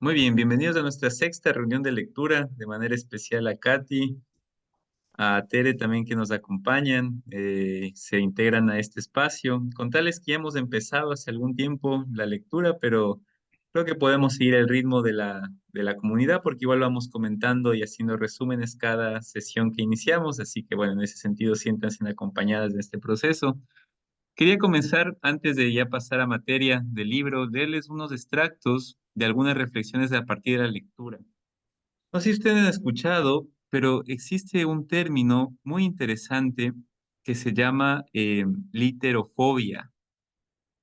Muy bien, bienvenidos a nuestra sexta reunión de lectura, de manera especial a Katy, a Tere también que nos acompañan, se integran a este espacio. Contarles que ya hemos empezado hace algún tiempo la lectura, pero creo que podemos seguir el ritmo de la comunidad porque igual vamos comentando y haciendo resúmenes cada sesión que iniciamos, así que bueno, en ese sentido siéntanse acompañadas de este proceso. Quería comenzar, antes de ya pasar a materia del libro, leerles unos extractos de algunas reflexiones a partir de la lectura. No sé si ustedes han escuchado, pero existe un término muy interesante que se llama literofobia,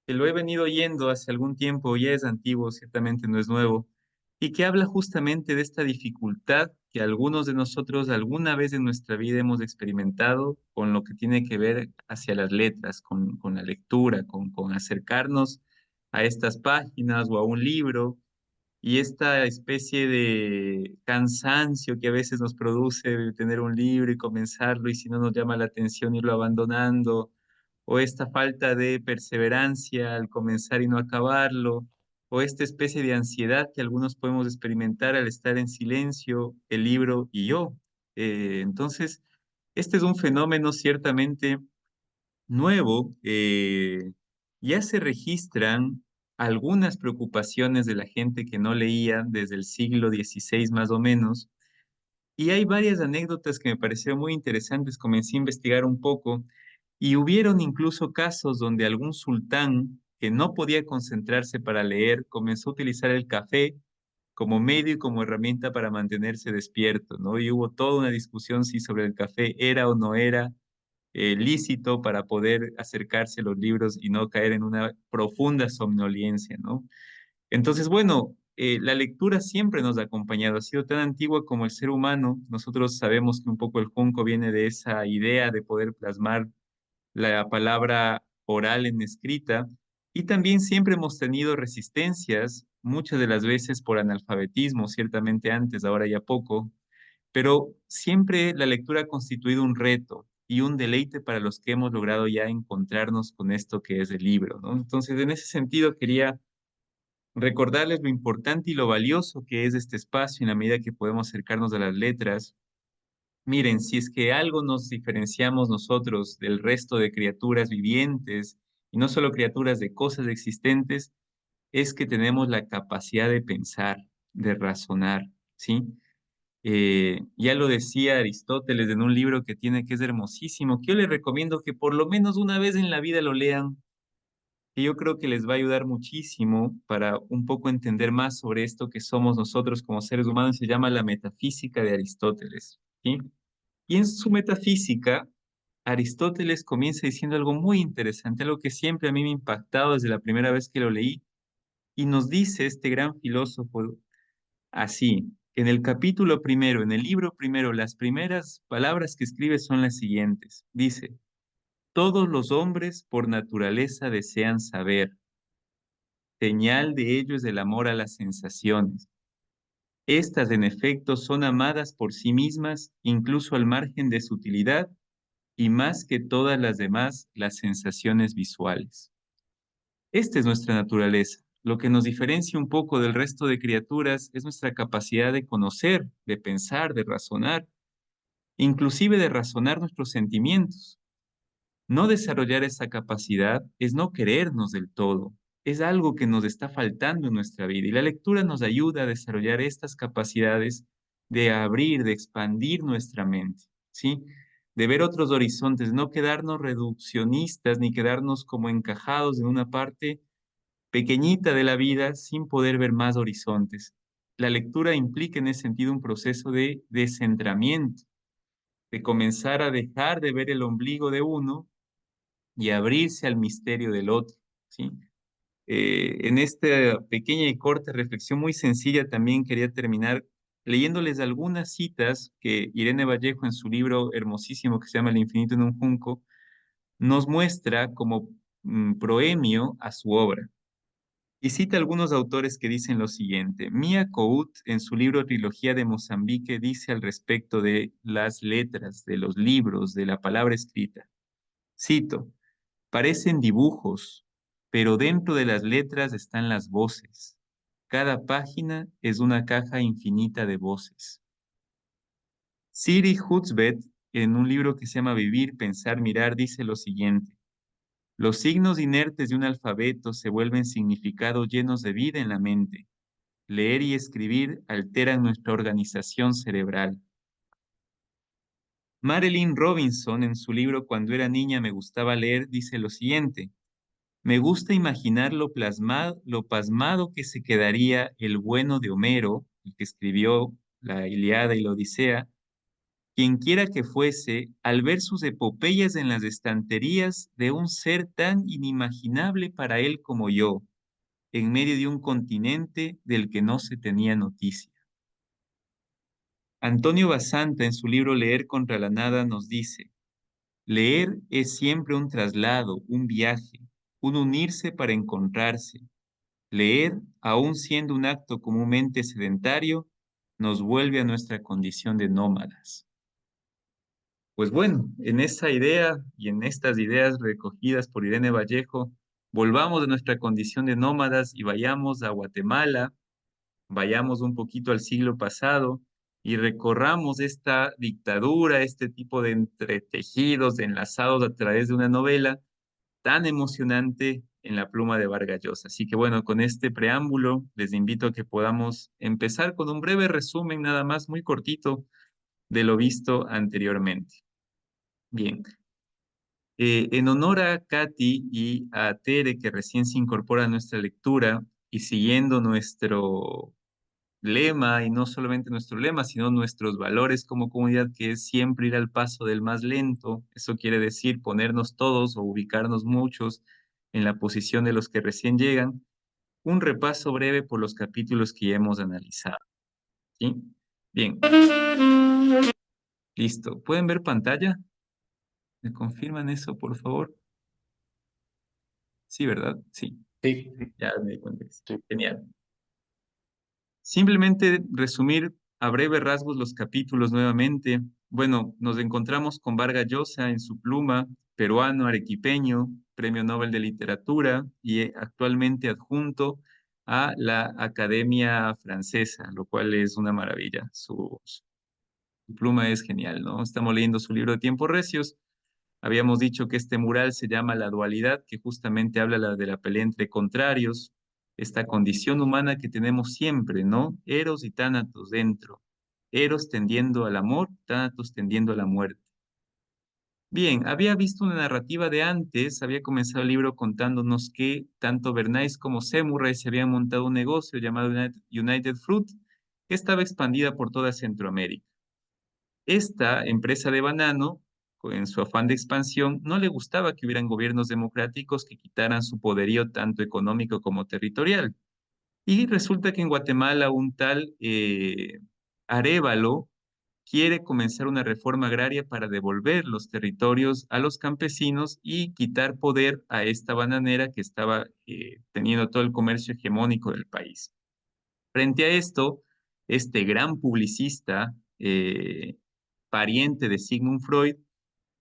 que lo he venido oyendo hace algún tiempo, ya es antiguo, ciertamente no es nuevo, y que habla justamente de esta dificultad que algunos de nosotros alguna vez en nuestra vida hemos experimentado con lo que tiene que ver hacia las letras, con la lectura, con acercarnos a estas páginas o a un libro y esta especie de cansancio que a veces nos produce de tener un libro y comenzarlo y si no nos llama la atención irlo abandonando, o esta falta de perseverancia al comenzar y no acabarlo, o esta especie de ansiedad que algunos podemos experimentar al estar en silencio, el libro y yo. Entonces, este es un fenómeno ciertamente nuevo, ya se registran algunas preocupaciones de la gente que no leía desde el siglo XVI más o menos, y hay varias anécdotas que me parecieron muy interesantes. Comencé a investigar un poco y hubieron incluso casos donde algún sultán que no podía concentrarse para leer comenzó a utilizar el café como medio y como herramienta para mantenerse despierto, ¿no? Y hubo toda una discusión si sobre el café era o no era lícito para poder acercarse a los libros y no caer en una profunda somnolencia, ¿no? Entonces, bueno, la lectura siempre nos ha acompañado, ha sido tan antigua como el ser humano. Nosotros sabemos que un poco el junco viene de esa idea de poder plasmar la palabra oral en escrita y también siempre hemos tenido resistencias, muchas de las veces por analfabetismo, ciertamente antes, ahora ya poco, pero siempre la lectura ha constituido un reto y un deleite para los que hemos logrado ya encontrarnos con esto que es el libro, ¿no? Entonces, en ese sentido, quería recordarles lo importante y lo valioso que es este espacio en la medida que podemos acercarnos a las letras. Miren, si es que algo nos diferenciamos nosotros del resto de criaturas vivientes, y no solo criaturas de cosas existentes, es que tenemos la capacidad de pensar, de razonar, ¿sí? Ya lo decía Aristóteles en un libro que tiene que es hermosísimo, que yo les recomiendo que por lo menos una vez en la vida lo lean, que yo creo que les va a ayudar muchísimo para un poco entender más sobre esto que somos nosotros como seres humanos. Se llama La Metafísica de Aristóteles, ¿sí? Y en su metafísica, Aristóteles comienza diciendo algo muy interesante, algo que siempre a mí me ha impactado desde la primera vez que lo leí, y nos dice este gran filósofo así, en el capítulo primero, en el libro primero, las primeras palabras que escribe son las siguientes. Dice, todos los hombres por naturaleza desean saber, señal de ello es el amor a las sensaciones. Estas, en efecto, son amadas por sí mismas, incluso al margen de su utilidad, y más que todas las demás, las sensaciones visuales. Esta es nuestra naturaleza. Lo que nos diferencia un poco del resto de criaturas es nuestra capacidad de conocer, de pensar, de razonar, inclusive de razonar nuestros sentimientos. No desarrollar esa capacidad es no querernos del todo, es algo que nos está faltando en nuestra vida y la lectura nos ayuda a desarrollar estas capacidades de abrir, de expandir nuestra mente, ¿sí? De ver otros horizontes, no quedarnos reduccionistas ni quedarnos como encajados en una parte pequeñita de la vida sin poder ver más horizontes. La lectura implica en ese sentido un proceso de descentramiento, de comenzar a dejar de ver el ombligo de uno y abrirse al misterio del otro, ¿sí? En esta pequeña y corta reflexión muy sencilla también quería terminar leyéndoles algunas citas que Irene Vallejo en su libro hermosísimo que se llama El infinito en un junco nos muestra como proemio a su obra. Y cita algunos autores que dicen lo siguiente. Mia Couto, en su libro Trilogía de Mozambique, dice al respecto de las letras, de los libros, de la palabra escrita. Cito, parecen dibujos, pero dentro de las letras están las voces. Cada página es una caja infinita de voces. Siri Hustvedt, en un libro que se llama Vivir, Pensar, Mirar, dice lo siguiente. Los signos inertes de un alfabeto se vuelven significados llenos de vida en la mente. Leer y escribir alteran nuestra organización cerebral. Marilyn Robinson, en su libro Cuando era niña me gustaba leer, dice lo siguiente. Me gusta imaginar lo pasmado que se quedaría el bueno de Homero, el que escribió la Ilíada y la Odisea, quienquiera que fuese, al ver sus epopeyas en las estanterías de un ser tan inimaginable para él como yo, en medio de un continente del que no se tenía noticia. Antonio Basanta, en su libro Leer contra la nada, nos dice, leer es siempre un traslado, un viaje, un unirse para encontrarse. Leer, aun siendo un acto comúnmente sedentario, nos vuelve a nuestra condición de nómadas. Pues bueno, en esa idea y en estas ideas recogidas por Irene Vallejo, volvamos de nuestra condición de nómadas y vayamos a Guatemala, vayamos un poquito al siglo pasado y recorramos esta dictadura, este tipo de entretejidos, de enlazados a través de una novela tan emocionante en la pluma de Vargas Llosa. Así que bueno, con este preámbulo les invito a que podamos empezar con un breve resumen nada más muy cortito de lo visto anteriormente. Bien, en honor a Katy y a Tere que recién se incorpora a nuestra lectura y siguiendo nuestro lema, y no solamente nuestro lema, sino nuestros valores como comunidad, que es siempre ir al paso del más lento. Eso quiere decir ponernos todos o ubicarnos muchos en la posición de los que recién llegan. Un repaso breve por los capítulos que ya hemos analizado. ¿Sí? Bien, listo. ¿Pueden ver pantalla? ¿Me confirman eso, por favor? Sí, ¿verdad? Sí, Sí, ya me di cuenta que sí. sí. Genial. Simplemente resumir a breves rasgos los capítulos nuevamente. Bueno, nos encontramos con Vargas Llosa en su pluma, peruano, arequipeño, Premio Nobel de Literatura y actualmente adjunto a la Academia Francesa, lo cual es una maravilla. Su pluma es genial, ¿no? Estamos leyendo su libro de Tiempos Recios. Habíamos dicho que este mural se llama La Dualidad, que justamente habla de la pelea entre contrarios, esta condición humana que tenemos siempre, ¿no? Eros y Tánatos dentro. Eros tendiendo al amor, Tánatos tendiendo a la muerte. Bien, había visto una narrativa de antes, había comenzado el libro contándonos que tanto Bernays como Semurray se habían montado un negocio llamado United Fruit, que estaba expandida por toda Centroamérica. Esta empresa de banano, en su afán de expansión, no le gustaba que hubieran gobiernos democráticos que quitaran su poderío tanto económico como territorial. Y resulta que en Guatemala un tal Arévalo quiere comenzar una reforma agraria para devolver los territorios a los campesinos y quitar poder a esta bananera que estaba teniendo todo el comercio hegemónico del país. Frente a esto, este gran publicista, pariente de Sigmund Freud,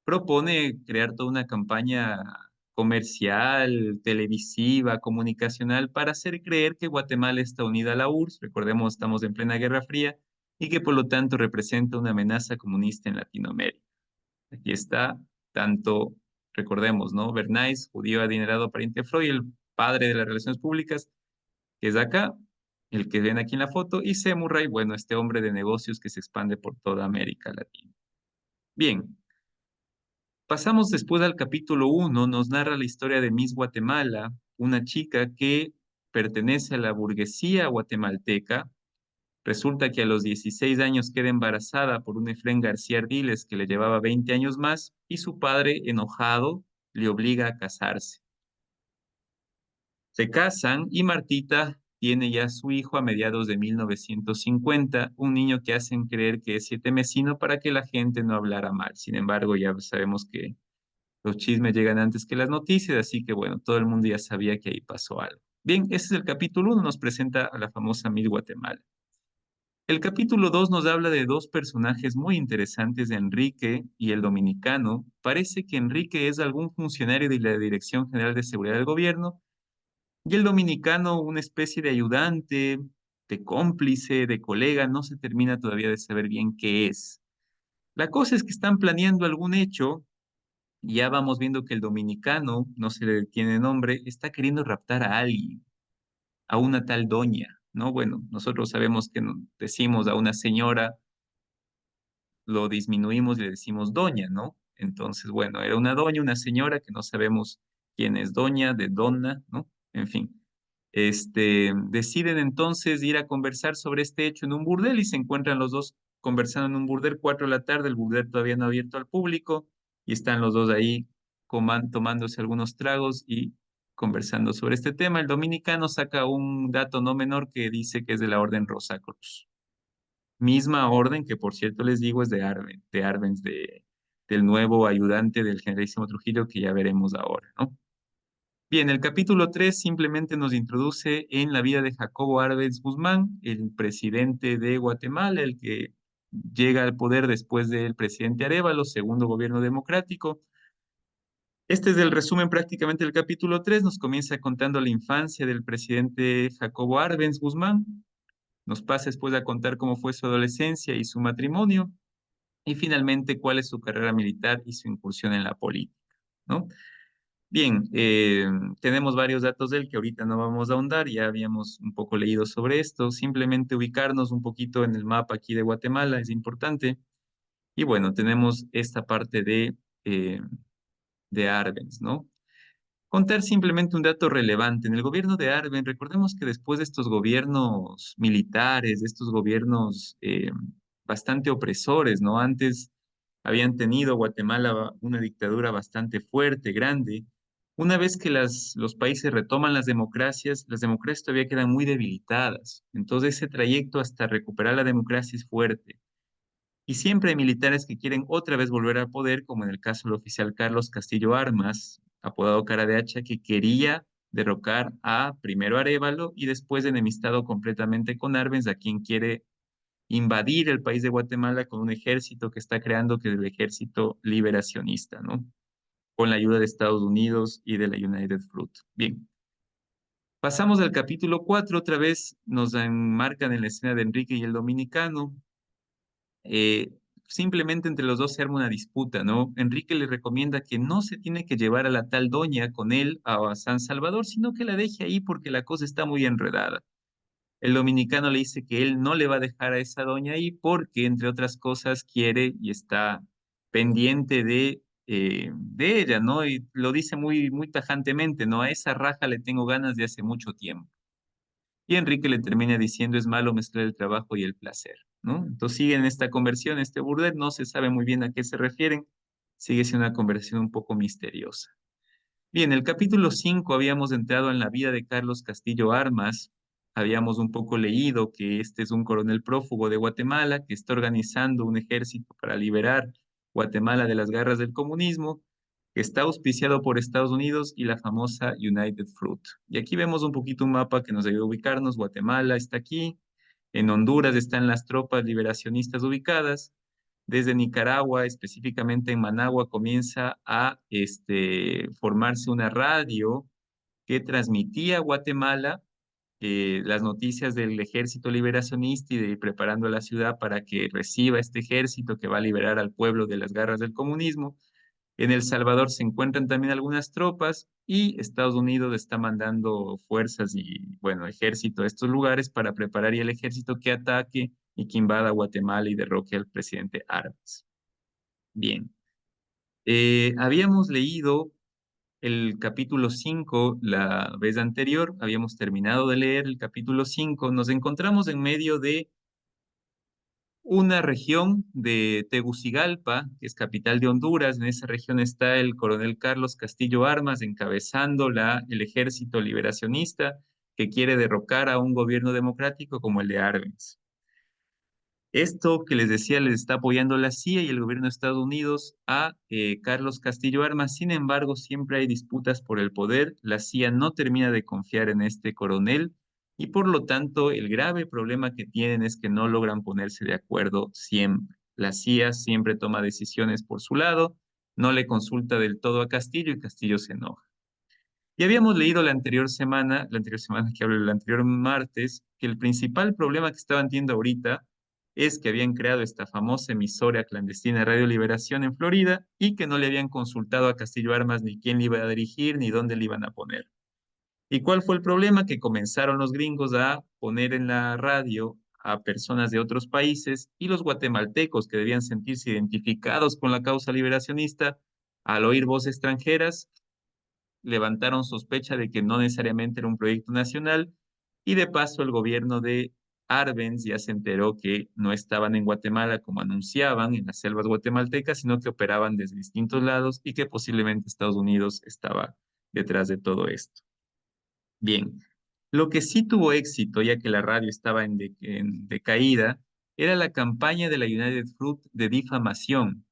propone crear toda una campaña comercial, televisiva, comunicacional, para hacer creer que Guatemala está unida a la URSS, recordemos, estamos en plena Guerra Fría, y que por lo tanto representa una amenaza comunista en Latinoamérica. Aquí está tanto, recordemos, ¿no? Bernays, judío adinerado pariente de Freud, el padre de las relaciones públicas, que es acá, el que ven aquí en la foto, y C. Murray, bueno, este hombre de negocios que se expande por toda América Latina. Bien, pasamos después al capítulo 1, nos narra la historia de Miss Guatemala, una chica que pertenece a la burguesía guatemalteca. Resulta que a los 16 años queda embarazada por un Efrén García Ardiles que le llevaba 20 años más y su padre, enojado, le obliga a casarse. Se casan y Martita tiene ya su hijo a mediados de 1950, un niño que hacen creer que es sietemesino para que la gente no hablara mal. Sin embargo, ya sabemos que los chismes llegan antes que las noticias, así que bueno, todo el mundo ya sabía que ahí pasó algo. Bien, ese es el capítulo 1, nos presenta a la famosa Miss Guatemala. El capítulo 2 nos habla de dos personajes muy interesantes, Enrique y el dominicano. Parece que Enrique es algún funcionario de la Dirección General de Seguridad del Gobierno Y el dominicano, una especie de ayudante, de cómplice, de colega, no se termina todavía de saber bien qué es. La cosa es que están planeando algún hecho y ya vamos viendo que el dominicano, no se le tiene nombre, está queriendo raptar a alguien, a una tal doña, ¿no? Bueno, nosotros sabemos que decimos a una señora, lo disminuimos y le decimos doña, ¿no? Entonces, bueno, era una doña, una señora que no sabemos quién es doña, de donna, ¿no? En fin. Deciden entonces ir a conversar sobre este hecho en un burdel y se encuentran los dos conversando en un burdel, 4 de la tarde, el burdel todavía no abierto al público y están los dos ahí tomándose algunos tragos y conversando sobre este tema. El dominicano saca un dato no menor que dice que es de la Orden Rosacruz. Misma orden que, por cierto, les digo, es de Arbenz, del nuevo ayudante del generalísimo Trujillo que ya veremos ahora, ¿no? Bien, el capítulo 3 simplemente nos introduce en la vida de Jacobo Arbenz Guzmán, el presidente de Guatemala, el que llega al poder después del presidente Arévalo, segundo gobierno democrático. Este es el resumen prácticamente del capítulo 3. Nos comienza contando la infancia del presidente Jacobo Arbenz Guzmán, nos pasa después a contar cómo fue su adolescencia y su matrimonio, y finalmente cuál es su carrera militar y su incursión en la política, ¿no? Bien, tenemos varios datos de él que ahorita no vamos a ahondar, ya habíamos un poco leído sobre esto, simplemente ubicarnos un poquito en el mapa aquí de Guatemala es importante. Y bueno, tenemos esta parte eh, de Arbenz, ¿no? Contar simplemente un dato relevante. En el gobierno de Arben, recordemos que después de estos gobiernos militares, de estos gobiernos bastante opresores, ¿no? Antes habían tenido Guatemala una dictadura bastante fuerte, grande. Una vez que los países retoman las democracias todavía quedan muy debilitadas. Entonces ese trayecto hasta recuperar la democracia es fuerte. Y siempre hay militares que quieren otra vez volver al poder, como en el caso del oficial Carlos Castillo Armas, apodado Cara de Hacha, que quería derrocar a primero Arévalo y después enemistado completamente con Arbenz, a quien quiere invadir el país de Guatemala con un ejército que está creando, que es el ejército liberacionista, ¿no? Con la ayuda de Estados Unidos y de la United Fruit. Bien, pasamos al capítulo 4, otra vez nos enmarcan en la escena de Enrique y el dominicano. eh, Simplemente entre los dos se arma una disputa, ¿no? Enrique le recomienda que no se tiene que llevar a la tal doña con él a San Salvador, sino que la deje ahí porque la cosa está muy enredada. El dominicano le dice que él no le va a dejar a esa doña ahí porque, entre otras cosas, quiere y está pendiente de ella, ¿no? Y lo dice muy, muy tajantemente, ¿no? A esa raja le tengo ganas de hace mucho tiempo. Y Enrique le termina diciendo, es malo mezclar el trabajo y el placer, ¿no? Entonces siguen esta conversión, este burdel, no se sabe muy bien a qué se refieren, sigue siendo una conversión un poco misteriosa. Bien, el capítulo 5 habíamos entrado en la vida de Carlos Castillo Armas, habíamos un poco leído que este es un coronel prófugo de Guatemala que está organizando un ejército para liberar Guatemala de las garras del comunismo, que está auspiciado por Estados Unidos y la famosa United Fruit. Y aquí vemos un poquito un mapa que nos ayuda a ubicarnos. Guatemala está aquí, en Honduras están las tropas liberacionistas ubicadas. Desde Nicaragua, específicamente en Managua, comienza a formarse una radio que transmitía a Guatemala las noticias del ejército liberacionista y de preparando la ciudad para que reciba este ejército que va a liberar al pueblo de las garras del comunismo. En El Salvador se encuentran también algunas tropas y Estados Unidos está mandando fuerzas y, bueno, ejército a estos lugares para preparar y el ejército que ataque y que invada Guatemala y derroque al presidente Armas. Bien, habíamos leído el capítulo 5 la vez anterior, habíamos terminado de leer el capítulo 5, nos encontramos en medio de una región de Tegucigalpa, que es capital de Honduras. En esa región está el coronel Carlos Castillo Armas encabezando el ejército liberacionista que quiere derrocar a un gobierno democrático como el de Arbenz. Esto que les decía les está apoyando la CIA y el gobierno de Estados Unidos a Carlos Castillo Armas. Sin embargo, siempre hay disputas por el poder. La CIA no termina de confiar en este coronel y por lo tanto el grave problema que tienen es que no logran ponerse de acuerdo siempre. La CIA siempre toma decisiones por su lado, no le consulta del todo a Castillo y Castillo se enoja. Y habíamos leído la anterior semana que hablo, el anterior martes, que el principal problema que estaban teniendo ahorita es que habían creado esta famosa emisora clandestina Radio Liberación en Florida y que no le habían consultado a Castillo Armas ni quién le iba a dirigir ni dónde le iban a poner. ¿Y cuál fue el problema? Que comenzaron los gringos a poner en la radio a personas de otros países y los guatemaltecos que debían sentirse identificados con la causa liberacionista, al oír voces extranjeras, levantaron sospecha de que no necesariamente era un proyecto nacional y de paso el gobierno de Arbenz ya se enteró que no estaban en Guatemala como anunciaban en las selvas guatemaltecas, sino que operaban desde distintos lados y que posiblemente Estados Unidos estaba detrás de todo esto. Bien, lo que sí tuvo éxito, ya que la radio estaba en decaída, era la campaña de la United Fruit de difamación.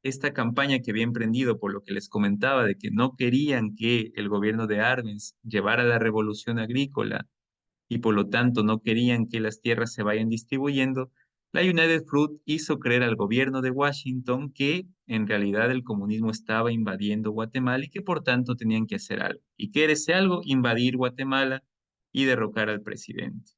Esta campaña que había emprendido, por lo que les comentaba, de que no querían que el gobierno de Arbenz llevara la revolución agrícola y por lo tanto no querían que las tierras se vayan distribuyendo, la United Fruit hizo creer al gobierno de Washington que en realidad el comunismo estaba invadiendo Guatemala y que por tanto tenían que hacer algo. ¿Y qué era ese algo? Invadir Guatemala y derrocar al presidente.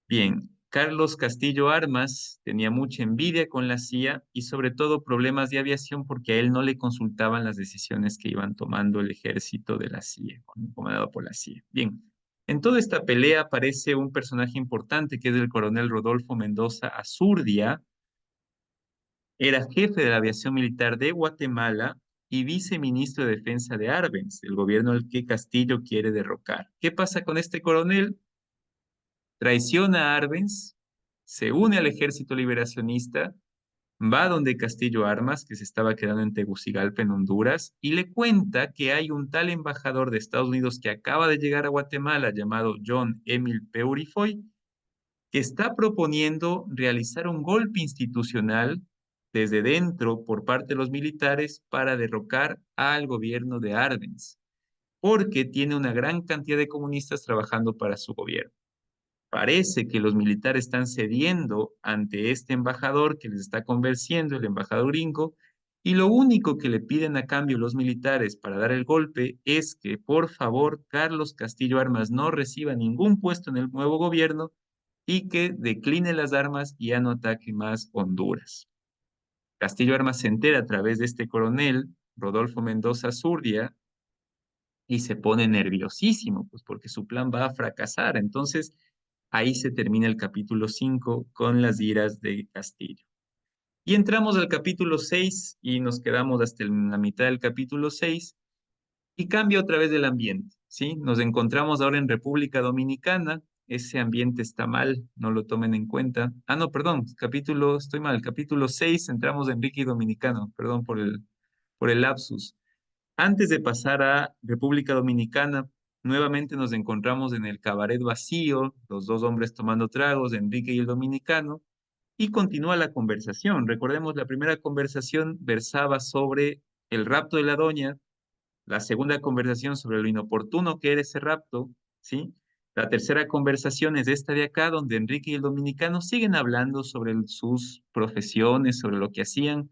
Bien, Carlos Castillo Armas tenía mucha envidia con la CIA y sobre todo problemas de aviación porque a él no le consultaban las decisiones que iban tomando el ejército de la CIA, comandado por la CIA. Bien, en toda esta pelea aparece un personaje importante que es el coronel Rodolfo Mendoza Azurdia, era jefe de la aviación militar de Guatemala y viceministro de Defensa de Arbenz, el gobierno al que Castillo quiere derrocar. ¿Qué pasa con este coronel? Traiciona a Arbenz, se une al ejército liberacionista, va donde Castillo Armas, que se estaba quedando en Tegucigalpa, en Honduras, y le cuenta que hay un tal embajador de Estados Unidos que acaba de llegar a Guatemala llamado John Emil Peurifoy, que está proponiendo realizar un golpe institucional desde dentro por parte de los militares para derrocar al gobierno de Arbenz, porque tiene una gran cantidad de comunistas trabajando para su gobierno. Parece que los militares están cediendo ante este embajador que les está convenciendo, el embajador gringo, y lo único que le piden a cambio los militares para dar el golpe es que, por favor, Carlos Castillo Armas no reciba ningún puesto en el nuevo gobierno y que decline las armas y ya no ataque más Honduras. Castillo Armas se entera a través de este coronel, Rodolfo Mendoza Zurdia, y se pone nerviosísimo, pues porque su plan va a fracasar. Entonces, ahí se termina el capítulo 5 con las iras de Castillo. Y entramos al capítulo 6 y nos quedamos hasta la mitad del capítulo 6 y cambia otra vez el ambiente, ¿sí? Nos encontramos ahora en República Dominicana, ese ambiente está mal, no lo tomen en cuenta. Ah, no, perdón, estoy mal, capítulo 6 entramos en Enrique y Dominicano, perdón por el lapsus. Antes de pasar a República Dominicana, nuevamente nos encontramos en el cabaret vacío, los dos hombres tomando tragos, Enrique y el dominicano, y continúa la conversación. Recordemos, la primera conversación versaba sobre el rapto de la doña, la segunda conversación sobre lo inoportuno que era ese rapto, ¿sí? La tercera conversación es esta de acá, donde Enrique y el dominicano siguen hablando sobre sus profesiones, sobre lo que hacían,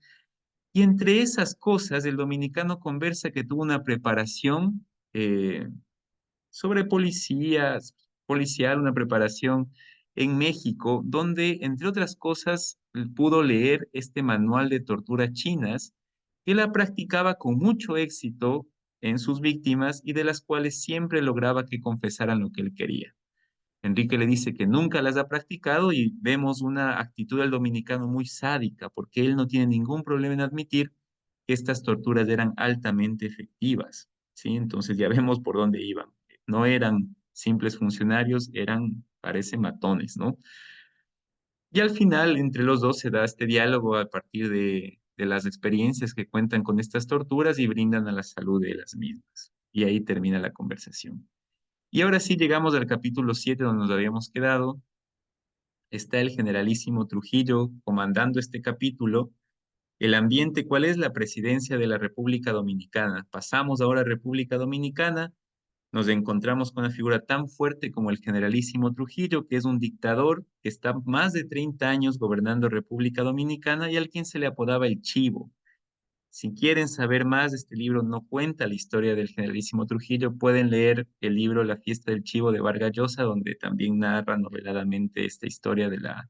y entre esas cosas, el dominicano conversa que tuvo una preparación sobre policial, una preparación en México, donde, entre otras cosas, pudo leer este manual de torturas chinas que la practicaba con mucho éxito en sus víctimas y de las cuales siempre lograba que confesaran lo que él quería. Enrique le dice que nunca las ha practicado y vemos una actitud del dominicano muy sádica, porque él no tiene ningún problema en admitir que estas torturas eran altamente efectivas, ¿sí? Entonces ya vemos por dónde iban. No eran simples funcionarios, eran, parece, matones, ¿no? Y al final, entre los dos se da este diálogo a partir de las experiencias que cuentan con estas torturas y brindan a la salud de las mismas. Y ahí termina la conversación. Y ahora sí llegamos al capítulo 7 donde nos habíamos quedado. Está el generalísimo Trujillo comandando este capítulo. El ambiente, ¿cuál es? La presidencia de la República Dominicana. Pasamos ahora a República Dominicana, nos encontramos con una figura tan fuerte como el generalísimo Trujillo, que es un dictador que está más de 30 años gobernando República Dominicana y al quien se le apodaba el Chivo. Si quieren saber más, este libro no cuenta la historia del generalísimo Trujillo. Pueden leer el libro La fiesta del chivo de Vargas Llosa, donde también narra noveladamente esta historia de la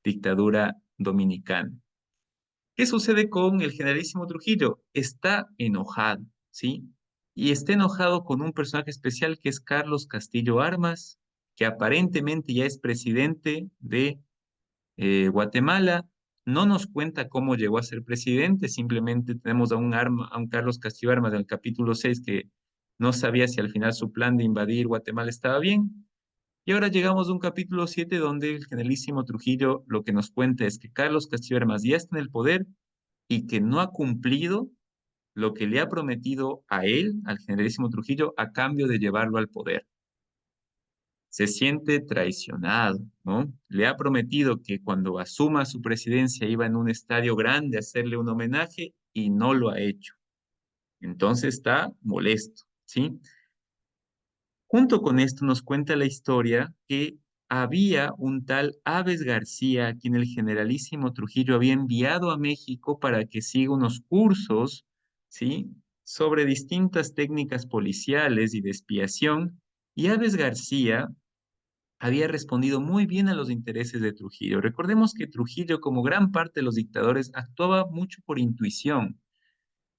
dictadura dominicana. ¿Qué sucede con el generalísimo Trujillo? Está enojado, ¿sí? Y está enojado con un personaje especial que es Carlos Castillo Armas, que aparentemente ya es presidente de Guatemala. No nos cuenta cómo llegó a ser presidente, simplemente tenemos a un Carlos Castillo Armas del capítulo 6 que no sabía si al final su plan de invadir Guatemala estaba bien. Y ahora llegamos a un capítulo 7 donde el generalísimo Trujillo lo que nos cuenta es que Carlos Castillo Armas ya está en el poder y que no ha cumplido lo que le ha prometido a él, al generalísimo Trujillo, a cambio de llevarlo al poder. Se siente traicionado, ¿no? Le ha prometido que cuando asuma su presidencia iba en un estadio grande a hacerle un homenaje y no lo ha hecho. Entonces está molesto, ¿sí? Junto con esto nos cuenta la historia que había un tal Aves García a quien el generalísimo Trujillo había enviado a México para que siga unos cursos, ¿sí? Sobre distintas técnicas policiales y de espiación. Y Aves García había respondido muy bien a los intereses de Trujillo. Recordemos que Trujillo, como gran parte de los dictadores, actuaba mucho por intuición.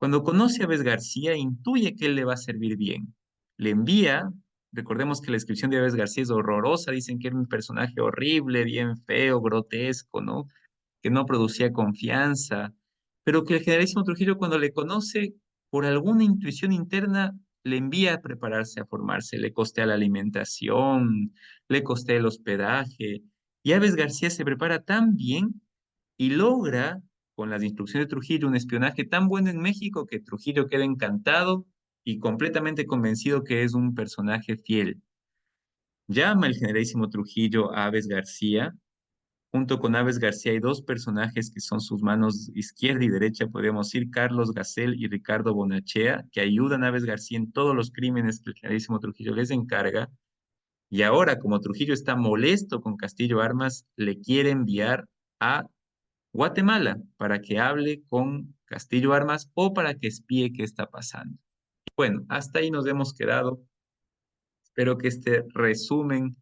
Cuando conoce a Aves García, intuye que él le va a servir bien. Le envía, recordemos que la descripción de Aves García es horrorosa, dicen que era un personaje horrible, bien feo, grotesco, ¿no? Que no producía confianza, pero que el generalísimo Trujillo cuando le conoce, por alguna intuición interna, le envía a prepararse, a formarse, le costea la alimentación, le costea el hospedaje, y Aves García se prepara tan bien y logra, con las instrucciones de Trujillo, un espionaje tan bueno en México que Trujillo queda encantado y completamente convencido que es un personaje fiel. Llama el generalísimo Trujillo a Aves García. Junto con Aves García hay dos personajes que son sus manos izquierda y derecha, podríamos decir, Carlos Gacel y Ricardo Bonachea, que ayudan a Aves García en todos los crímenes que el generalísimo Trujillo les encarga. Y ahora, como Trujillo está molesto con Castillo Armas, le quiere enviar a Guatemala para que hable con Castillo Armas o para que espíe qué está pasando. Bueno, hasta ahí nos hemos quedado. Espero que este resumen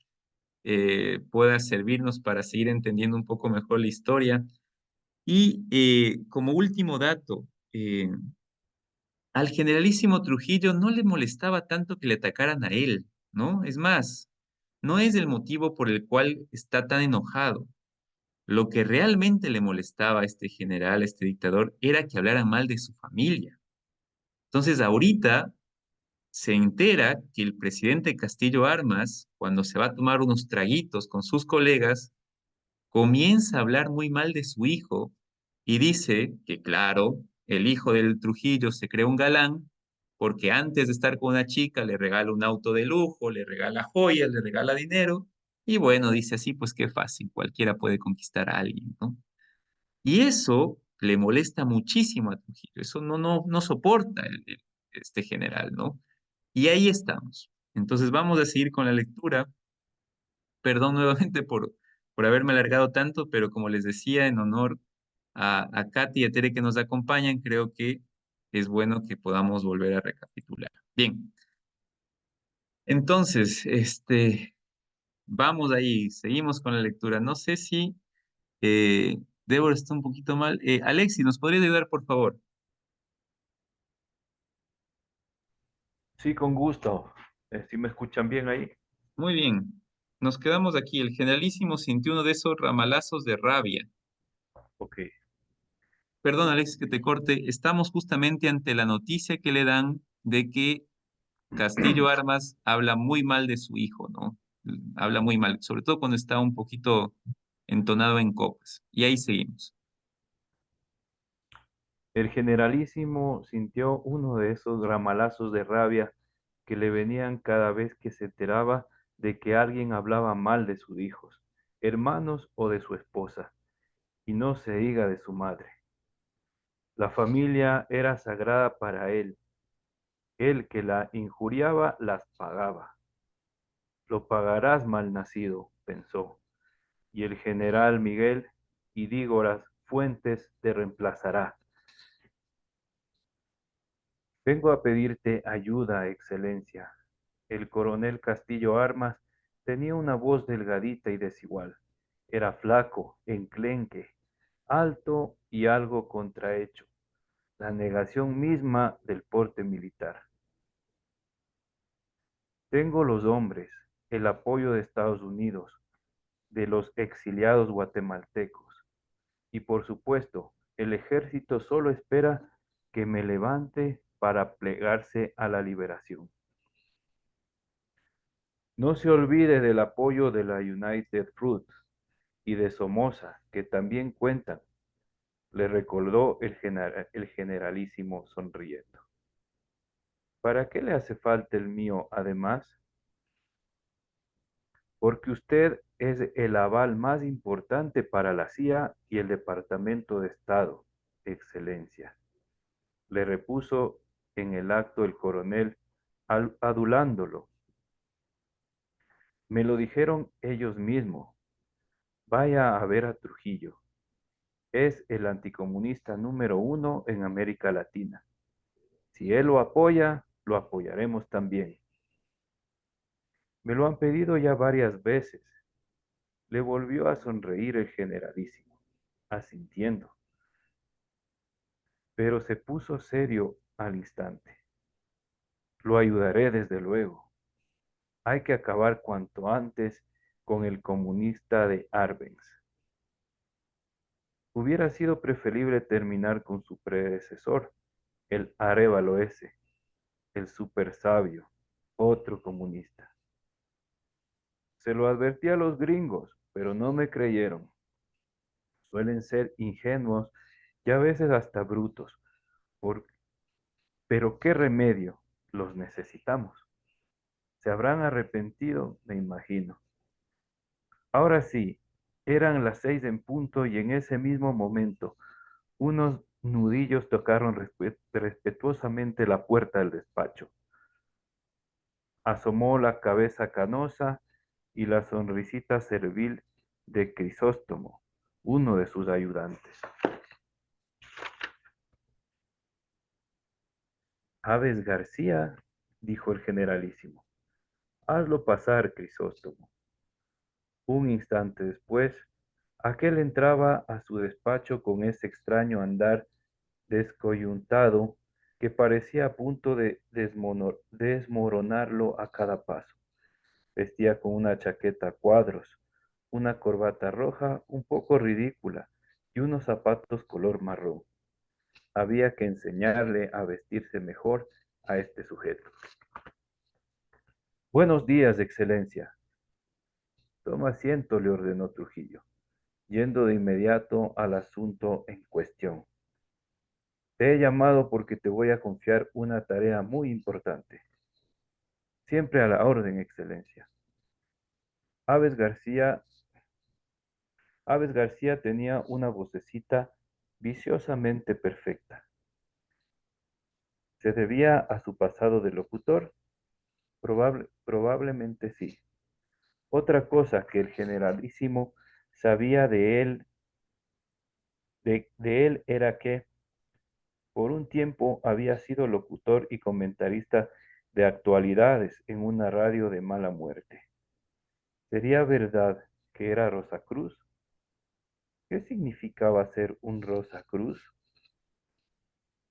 pueda servirnos para seguir entendiendo un poco mejor la historia. Y como último dato, al generalísimo Trujillo no le molestaba tanto que le atacaran a él, ¿no? Es más, no es el motivo por el cual está tan enojado. Lo que realmente le molestaba a este general, a este dictador, era que hablaran mal de su familia. Entonces, ahorita se entera que el presidente Castillo Armas, cuando se va a tomar unos traguitos con sus colegas, comienza a hablar muy mal de su hijo y dice que, claro, el hijo del Trujillo se cree un galán porque antes de estar con una chica le regala un auto de lujo, le regala joyas, le regala dinero y bueno, dice así, pues qué fácil, cualquiera puede conquistar a alguien, ¿no? Y eso le molesta muchísimo a Trujillo, eso no soporta este general, ¿no? Y ahí estamos. Entonces vamos a seguir con la lectura. Perdón nuevamente por haberme alargado tanto, pero como les decía, en honor a Katy y a Tere que nos acompañan, creo que es bueno que podamos volver a recapitular. Bien, entonces, vamos ahí, seguimos con la lectura. No sé si Débora está un poquito mal. Alexi, ¿nos podrías ayudar, por favor? Sí, con gusto. ¿Sí me escuchan bien ahí? Muy bien. Nos quedamos aquí. El generalísimo sintió uno de esos ramalazos de rabia. Ok. Perdón, Alexis, que te corte. Estamos justamente ante la noticia que le dan de que Castillo Armas habla muy mal de su hijo, ¿no? Habla muy mal, sobre todo cuando está un poquito entonado en copas. Y ahí seguimos. El generalísimo sintió uno de esos ramalazos de rabia que le venían cada vez que se enteraba de que alguien hablaba mal de sus hijos, hermanos o de su esposa, y no se diga de su madre. La familia era sagrada para él. El que la injuriaba las pagaba. Lo pagarás, malnacido, pensó, y el general Miguel Idígoras Fuentes te reemplazará. Vengo a pedirte ayuda, Excelencia. El coronel Castillo Armas tenía una voz delgadita y desigual. Era flaco, enclenque, alto y algo contrahecho, la negación misma del porte militar. Tengo los hombres, el apoyo de Estados Unidos, de los exiliados guatemaltecos y por supuesto, el ejército solo espera que me levante para plegarse a la liberación. No se olvide del apoyo de la United Fruit y de Somoza, que también cuentan, le recordó el generalísimo sonriendo. ¿Para qué le hace falta el mío, además? Porque usted es el aval más importante para la CIA y el Departamento de Estado, Excelencia, le repuso en el acto el coronel, adulándolo. Me lo dijeron ellos mismos. Vaya a ver a Trujillo. Es el anticomunista número uno en América Latina. Si él lo apoya, lo apoyaremos también. Me lo han pedido ya varias veces. Le volvió a sonreír el generalísimo, asintiendo, pero se puso serio al instante. Lo ayudaré desde luego. Hay que acabar cuanto antes con el comunista de Arbenz. Hubiera sido preferible terminar con su predecesor, el Arévalo ese, el super sabio, otro comunista. Se lo advertí a los gringos, pero no me creyeron. Suelen ser ingenuos y a veces hasta brutos. Por- pero qué remedio, los necesitamos. Se habrán arrepentido, me imagino. Ahora sí, eran las 6 en punto y en ese mismo momento unos nudillos tocaron respetuosamente la puerta del despacho. Asomó la cabeza canosa y la sonrisita servil de Crisóstomo, uno de sus ayudantes. Aves García, dijo el generalísimo. Hazlo pasar, Crisóstomo. Un instante después, aquel entraba a su despacho con ese extraño andar descoyuntado que parecía a punto de desmoronarlo a cada paso. Vestía con una chaqueta a cuadros, una corbata roja un poco ridícula y unos zapatos color marrón. Había que enseñarle a vestirse mejor a este sujeto. Buenos días, Excelencia. Toma asiento, le ordenó Trujillo, yendo de inmediato al asunto en cuestión. Te he llamado porque te voy a confiar una tarea muy importante. Siempre a la orden, Excelencia. Aves García, Aves García tenía una vocecita viciosamente perfecta. ¿Se debía a su pasado de locutor? Probablemente sí. Otra cosa que el generalísimo sabía de él era que por un tiempo había sido locutor y comentarista de actualidades en una radio de mala muerte. ¿Sería verdad que era Rosacruz? ¿Qué significaba ser un Rosacruz?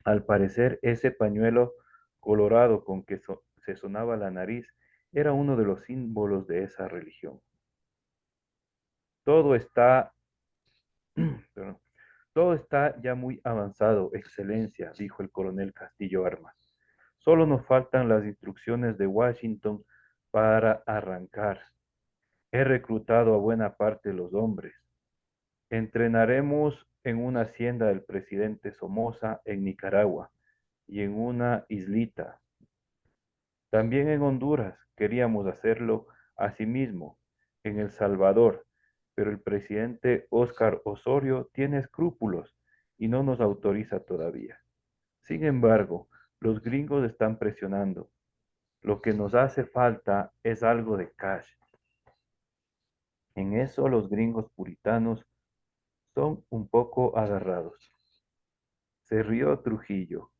Al parecer, ese pañuelo colorado con que se sonaba la nariz era uno de los símbolos de esa religión. Todo está, perdón, todo está ya muy avanzado, Excelencia, dijo el coronel Castillo Armas. Solo nos faltan las instrucciones de Washington para arrancar. He reclutado a buena parte de los hombres. Entrenaremos en una hacienda del presidente Somoza en Nicaragua y en una islita. También en Honduras queríamos hacerlo asimismo, en El Salvador, pero el presidente Óscar Osorio tiene escrúpulos y no nos autoriza todavía. Sin embargo, los gringos están presionando. Lo que nos hace falta es algo de cash. En eso los gringos puritanos son un poco agarrados. Se rió Trujillo.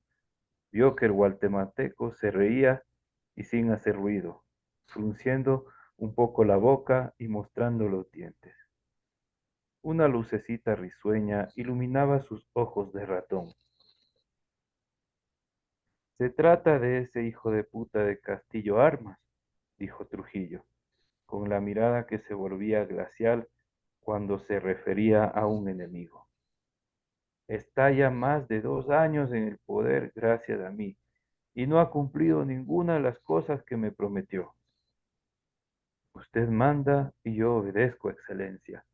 Vio que el guatemalteco se reía y sin hacer ruido, frunciendo un poco la boca y mostrando los dientes. Una lucecita risueña iluminaba sus ojos de ratón. Se trata de ese hijo de puta de Castillo Armas, dijo Trujillo, con la mirada que se volvía glacial cuando se refería a un enemigo. Está ya más de 2 años en el poder gracias a mí y no ha cumplido ninguna de las cosas que me prometió. Usted manda y yo obedezco, Excelencia,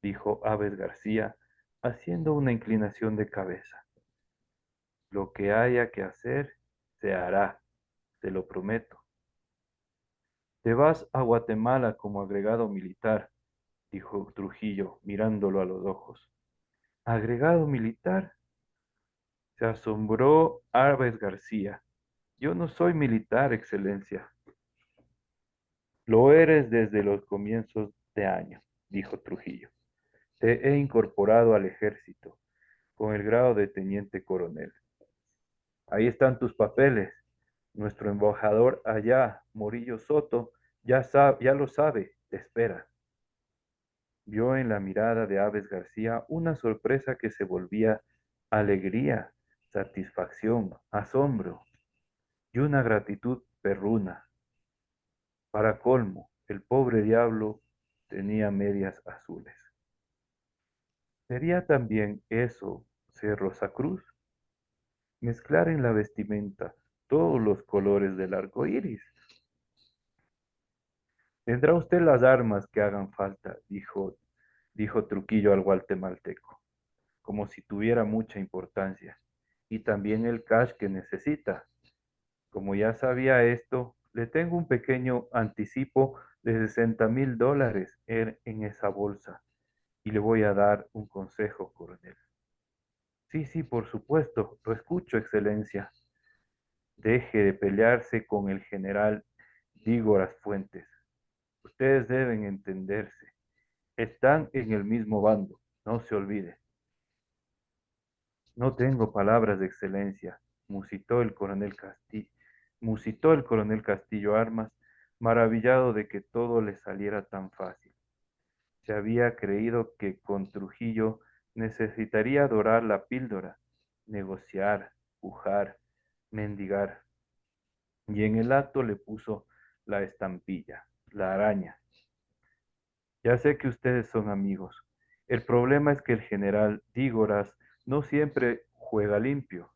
dijo Aves García, haciendo una inclinación de cabeza. Lo que haya que hacer, se hará, te lo prometo. Te vas a Guatemala como agregado militar, dijo Trujillo, mirándolo a los ojos. ¿Agregado militar? Se asombró Aves García. Yo no soy militar, Excelencia. Lo eres desde los comienzos de año, dijo Trujillo. Te he incorporado al ejército con el grado de teniente coronel. Ahí están tus papeles. Nuestro embajador allá, Morillo Soto, ya lo sabe, te espera. Vio en la mirada de Aves García una sorpresa que se volvía alegría, satisfacción, asombro y una gratitud perruna. Para colmo, el pobre diablo tenía medias azules. ¿Sería también eso ser Rosacruz? Mezclar en la vestimenta todos los colores del arco iris. Tendrá usted las armas que hagan falta, dijo Truquillo al guatemalteco, como si tuviera mucha importancia, y también el cash que necesita. Como ya sabía esto, le tengo un pequeño anticipo de $60,000 en esa bolsa, y le voy a dar un consejo, coronel. Sí, sí, por supuesto, lo escucho, Excelencia. Deje de pelearse con el general Dígoras Fuentes. Ustedes deben entenderse. Están en el mismo bando, no se olvide. No tengo palabras de excelencia, musitó el coronel Castillo Armas, maravillado de que todo le saliera tan fácil. Se había creído que con Trujillo necesitaría dorar la píldora, negociar, pujar, mendigar, y en el acto le puso la estampilla, la araña. Ya sé que ustedes son amigos. El problema es que el general Dígoras no siempre juega limpio,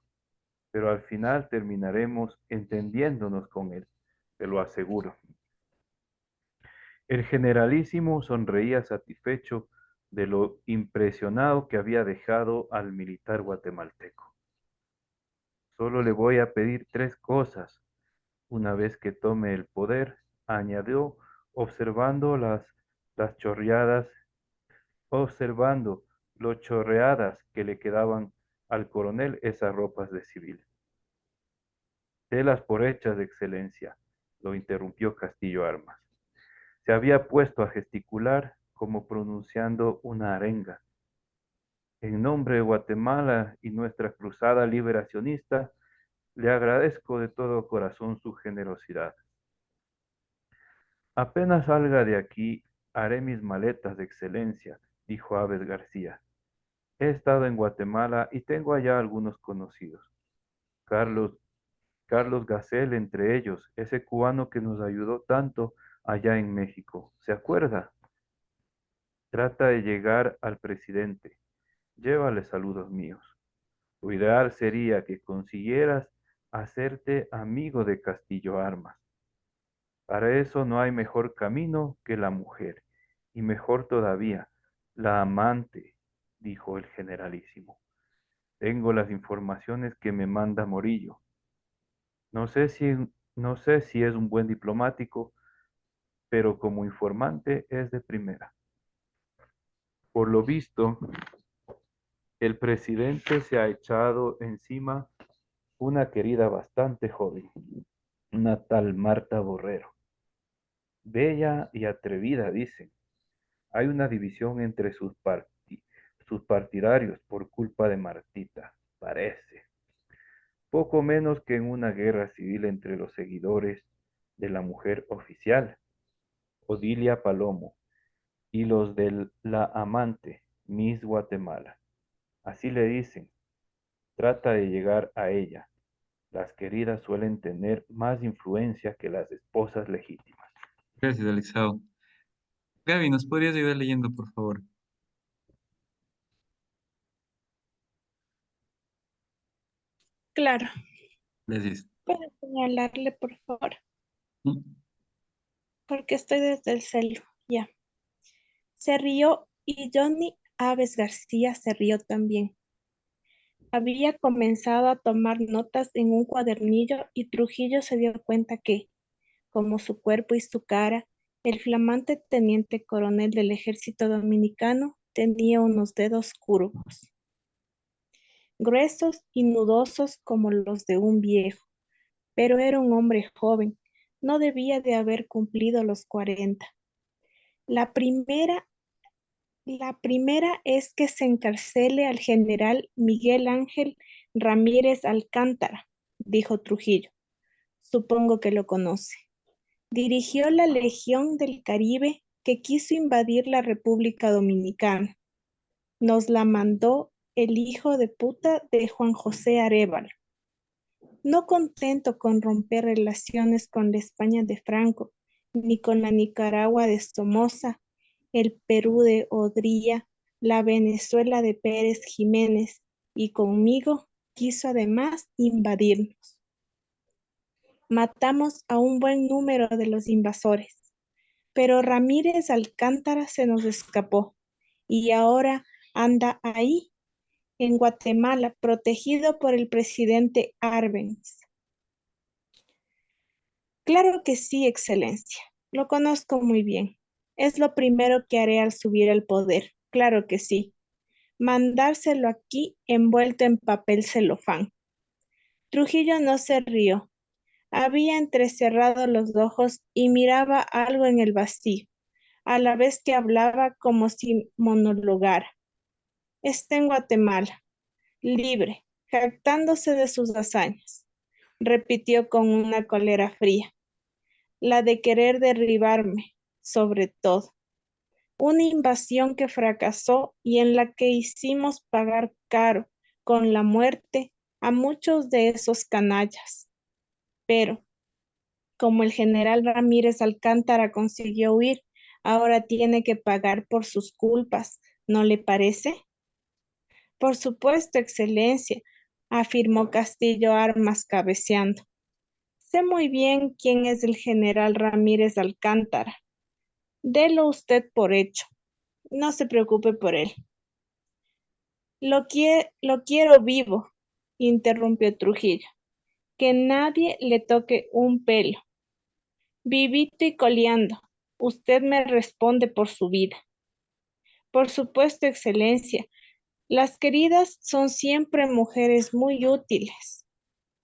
pero al final terminaremos entendiéndonos con él, te lo aseguro. El generalísimo sonreía satisfecho de lo impresionado que había dejado al militar guatemalteco. Solo le voy a pedir 3 cosas una vez que tome el poder, añadió, observando las chorreadas observando lo chorreadas que le quedaban al coronel esas ropas de civil. Telas por hechas de excelencia, lo interrumpió Castillo Armas. Se había puesto a gesticular como pronunciando una arenga. En nombre de Guatemala y nuestra cruzada liberacionista, le agradezco de todo corazón su generosidad. Apenas salga de aquí, haré mis maletas de excelencia, dijo Aves García. He estado en Guatemala y tengo allá algunos conocidos. Carlos, Carlos Gacel entre ellos, ese cubano que nos ayudó tanto allá en México. ¿Se acuerda? Trata de llegar al presidente. Llévale saludos míos. Lo ideal sería que consiguieras hacerte amigo de Castillo Armas. Para eso no hay mejor camino que la mujer, y mejor todavía, la amante, dijo el generalísimo. Tengo las informaciones que me manda Morillo. No sé si, no sé si es un buen diplomático, pero como informante es de primera. Por lo visto, el presidente se ha echado encima una querida bastante joven, una tal Marta Borrero. Bella y atrevida, dicen. Hay una división entre sus partidarios por culpa de Martita, parece. poco menos que en una guerra civil entre los seguidores de la mujer oficial, Odilia Palomo, y los de la amante, Miss Guatemala. Así le dicen, trata de llegar a ella. Las queridas suelen tener más influencia que las esposas legítimas. Gracias, Alexao. Gaby, ¿nos podrías ayudar leyendo, por favor? Claro, Gracias. puede señalarle, por favor, Mm. porque estoy desde el celu. Ya. Se rió y Johnny Aves García se rió también. Había comenzado a tomar notas en un cuadernillo y Trujillo se dio cuenta que, como su cuerpo y su cara, el flamante teniente coronel del ejército dominicano tenía unos dedos curvos, gruesos y nudosos como los de un viejo, pero era un hombre joven, no debía de haber cumplido los 40. La primera, la primera es que se encarcele al general Miguel Ángel Ramírez Alcántara, dijo Trujillo. Supongo que lo conoce. Dirigió la Legión del Caribe que quiso invadir la República Dominicana. Nos la mandó el hijo de puta de Juan José Arévalo. No contento con romper relaciones con la España de Franco, ni con la Nicaragua de Somoza, el Perú de Odría, la Venezuela de Pérez Jiménez, y conmigo quiso además invadirnos. Matamos a un buen número de los invasores, pero Ramírez Alcántara se nos escapó y ahora anda ahí, en Guatemala, protegido por el presidente Arbenz. Claro que sí, Excelencia. Lo conozco muy bien. Es lo primero que haré al subir al poder. Claro que sí. Mandárselo aquí envuelto en papel celofán. Trujillo no se rió. Había entrecerrado los ojos y miraba algo en el vacío, a la vez que hablaba como si monologara. Está en Guatemala, libre, jactándose de sus hazañas, repitió con una cólera fría. La de querer derribarme, sobre todo. Una invasión que fracasó y en la que hicimos pagar caro, con la muerte, a muchos de esos canallas. Pero, como el general Ramírez Alcántara consiguió huir, ahora tiene que pagar por sus culpas, ¿no le parece? Por supuesto, Excelencia, afirmó Castillo Armas cabeceando. Sé muy bien quién es el general Ramírez Alcántara. Delo usted por hecho. No se preocupe por él. Lo quiero vivo, interrumpió Trujillo. Que nadie le toque un pelo. Vivito y coleando. Usted me responde por su vida. Por supuesto, Excelencia. Las queridas son siempre mujeres muy útiles.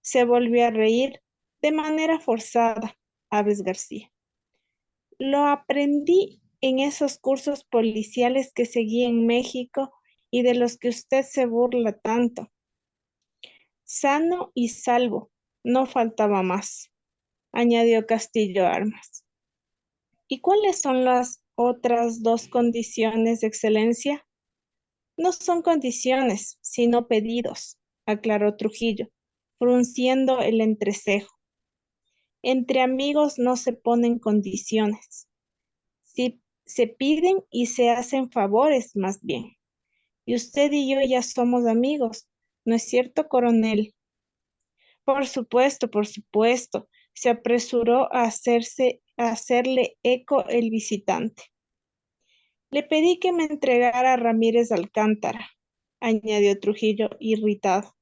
Se volvió a reír de manera forzada, Aves García. Lo aprendí en esos cursos policiales que seguí en México y de los que usted se burla tanto. Sano y salvo, no faltaba más, añadió Castillo Armas. ¿Y cuáles son las otras dos condiciones de excelencia? No son condiciones, sino pedidos, aclaró Trujillo, frunciendo el entrecejo. Entre amigos no se ponen condiciones. Si se piden y se hacen favores más bien. Y usted y yo ya somos amigos, ¿no es cierto, coronel? Por supuesto, se apresuró a hacerle eco el visitante. Le pedí que me entregara a Ramírez Alcántara, añadió Trujillo irritado.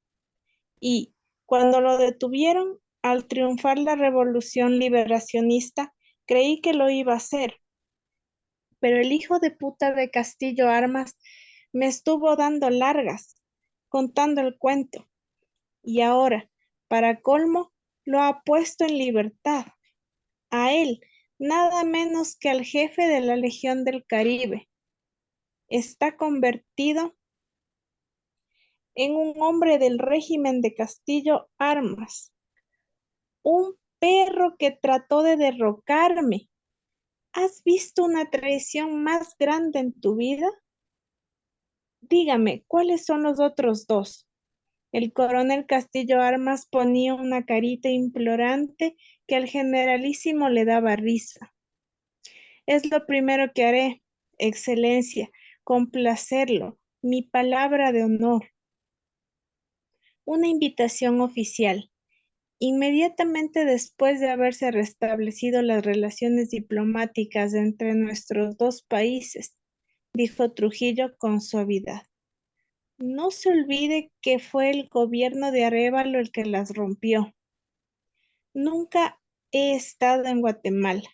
Y cuando lo detuvieron, al triunfar la revolución liberacionista, creí que lo iba a hacer. Pero el hijo de puta de Castillo Armas me estuvo dando largas, contando el cuento. Y ahora, para colmo, lo ha puesto en libertad. A él, nada menos que al jefe de la Legión del Caribe. Está convertido en un hombre del régimen de Castillo Armas, un perro que trató de derrocarme. ¿Has visto una traición más grande en tu vida? Dígame, ¿cuáles son los otros dos? El coronel Castillo Armas ponía una carita implorante que al generalísimo le daba risa. Es lo primero que haré, Excelencia, complacerlo, mi palabra de honor. Una invitación oficial. Inmediatamente después de haberse restablecido las relaciones diplomáticas entre nuestros dos países, dijo Trujillo con suavidad. No se olvide que fue el gobierno de Arévalo el que las rompió. Nunca he estado en Guatemala.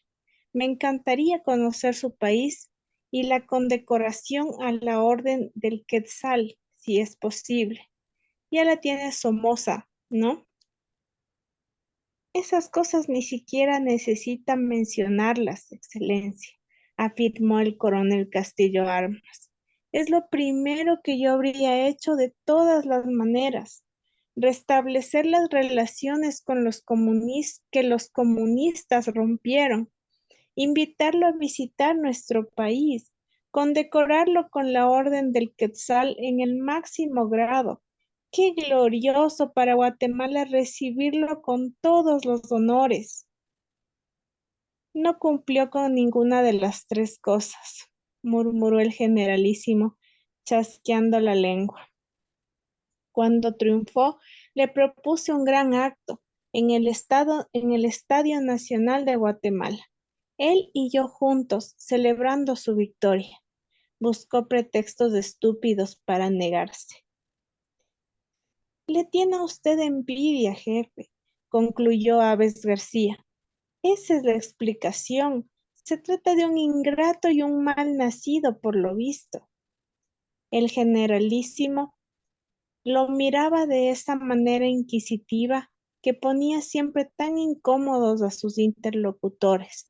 Me encantaría conocer su país y la condecoración a la Orden del Quetzal, si es posible. Ya la tiene Somoza, ¿no? Esas cosas ni siquiera necesitan mencionarlas, Excelencia, afirmó el coronel Castillo Armas. Es lo primero que yo habría hecho de todas las maneras. Restablecer las relaciones con los que los comunistas rompieron, invitarlo a visitar nuestro país, condecorarlo con la Orden del Quetzal en el máximo grado. Qué glorioso para Guatemala recibirlo con todos los honores. No cumplió con ninguna de las tres cosas, murmuró el generalísimo, chasqueando la lengua. Cuando triunfó, le propuse un gran acto en el Estadio Nacional de Guatemala. Él y yo juntos, celebrando su victoria. Buscó pretextos estúpidos para negarse. Le tiene a usted envidia, jefe, concluyó Aves García. Esa es la explicación. Se trata de un ingrato y un mal nacido, por lo visto. El generalísimo lo miraba de esa manera inquisitiva que ponía siempre tan incómodos a sus interlocutores.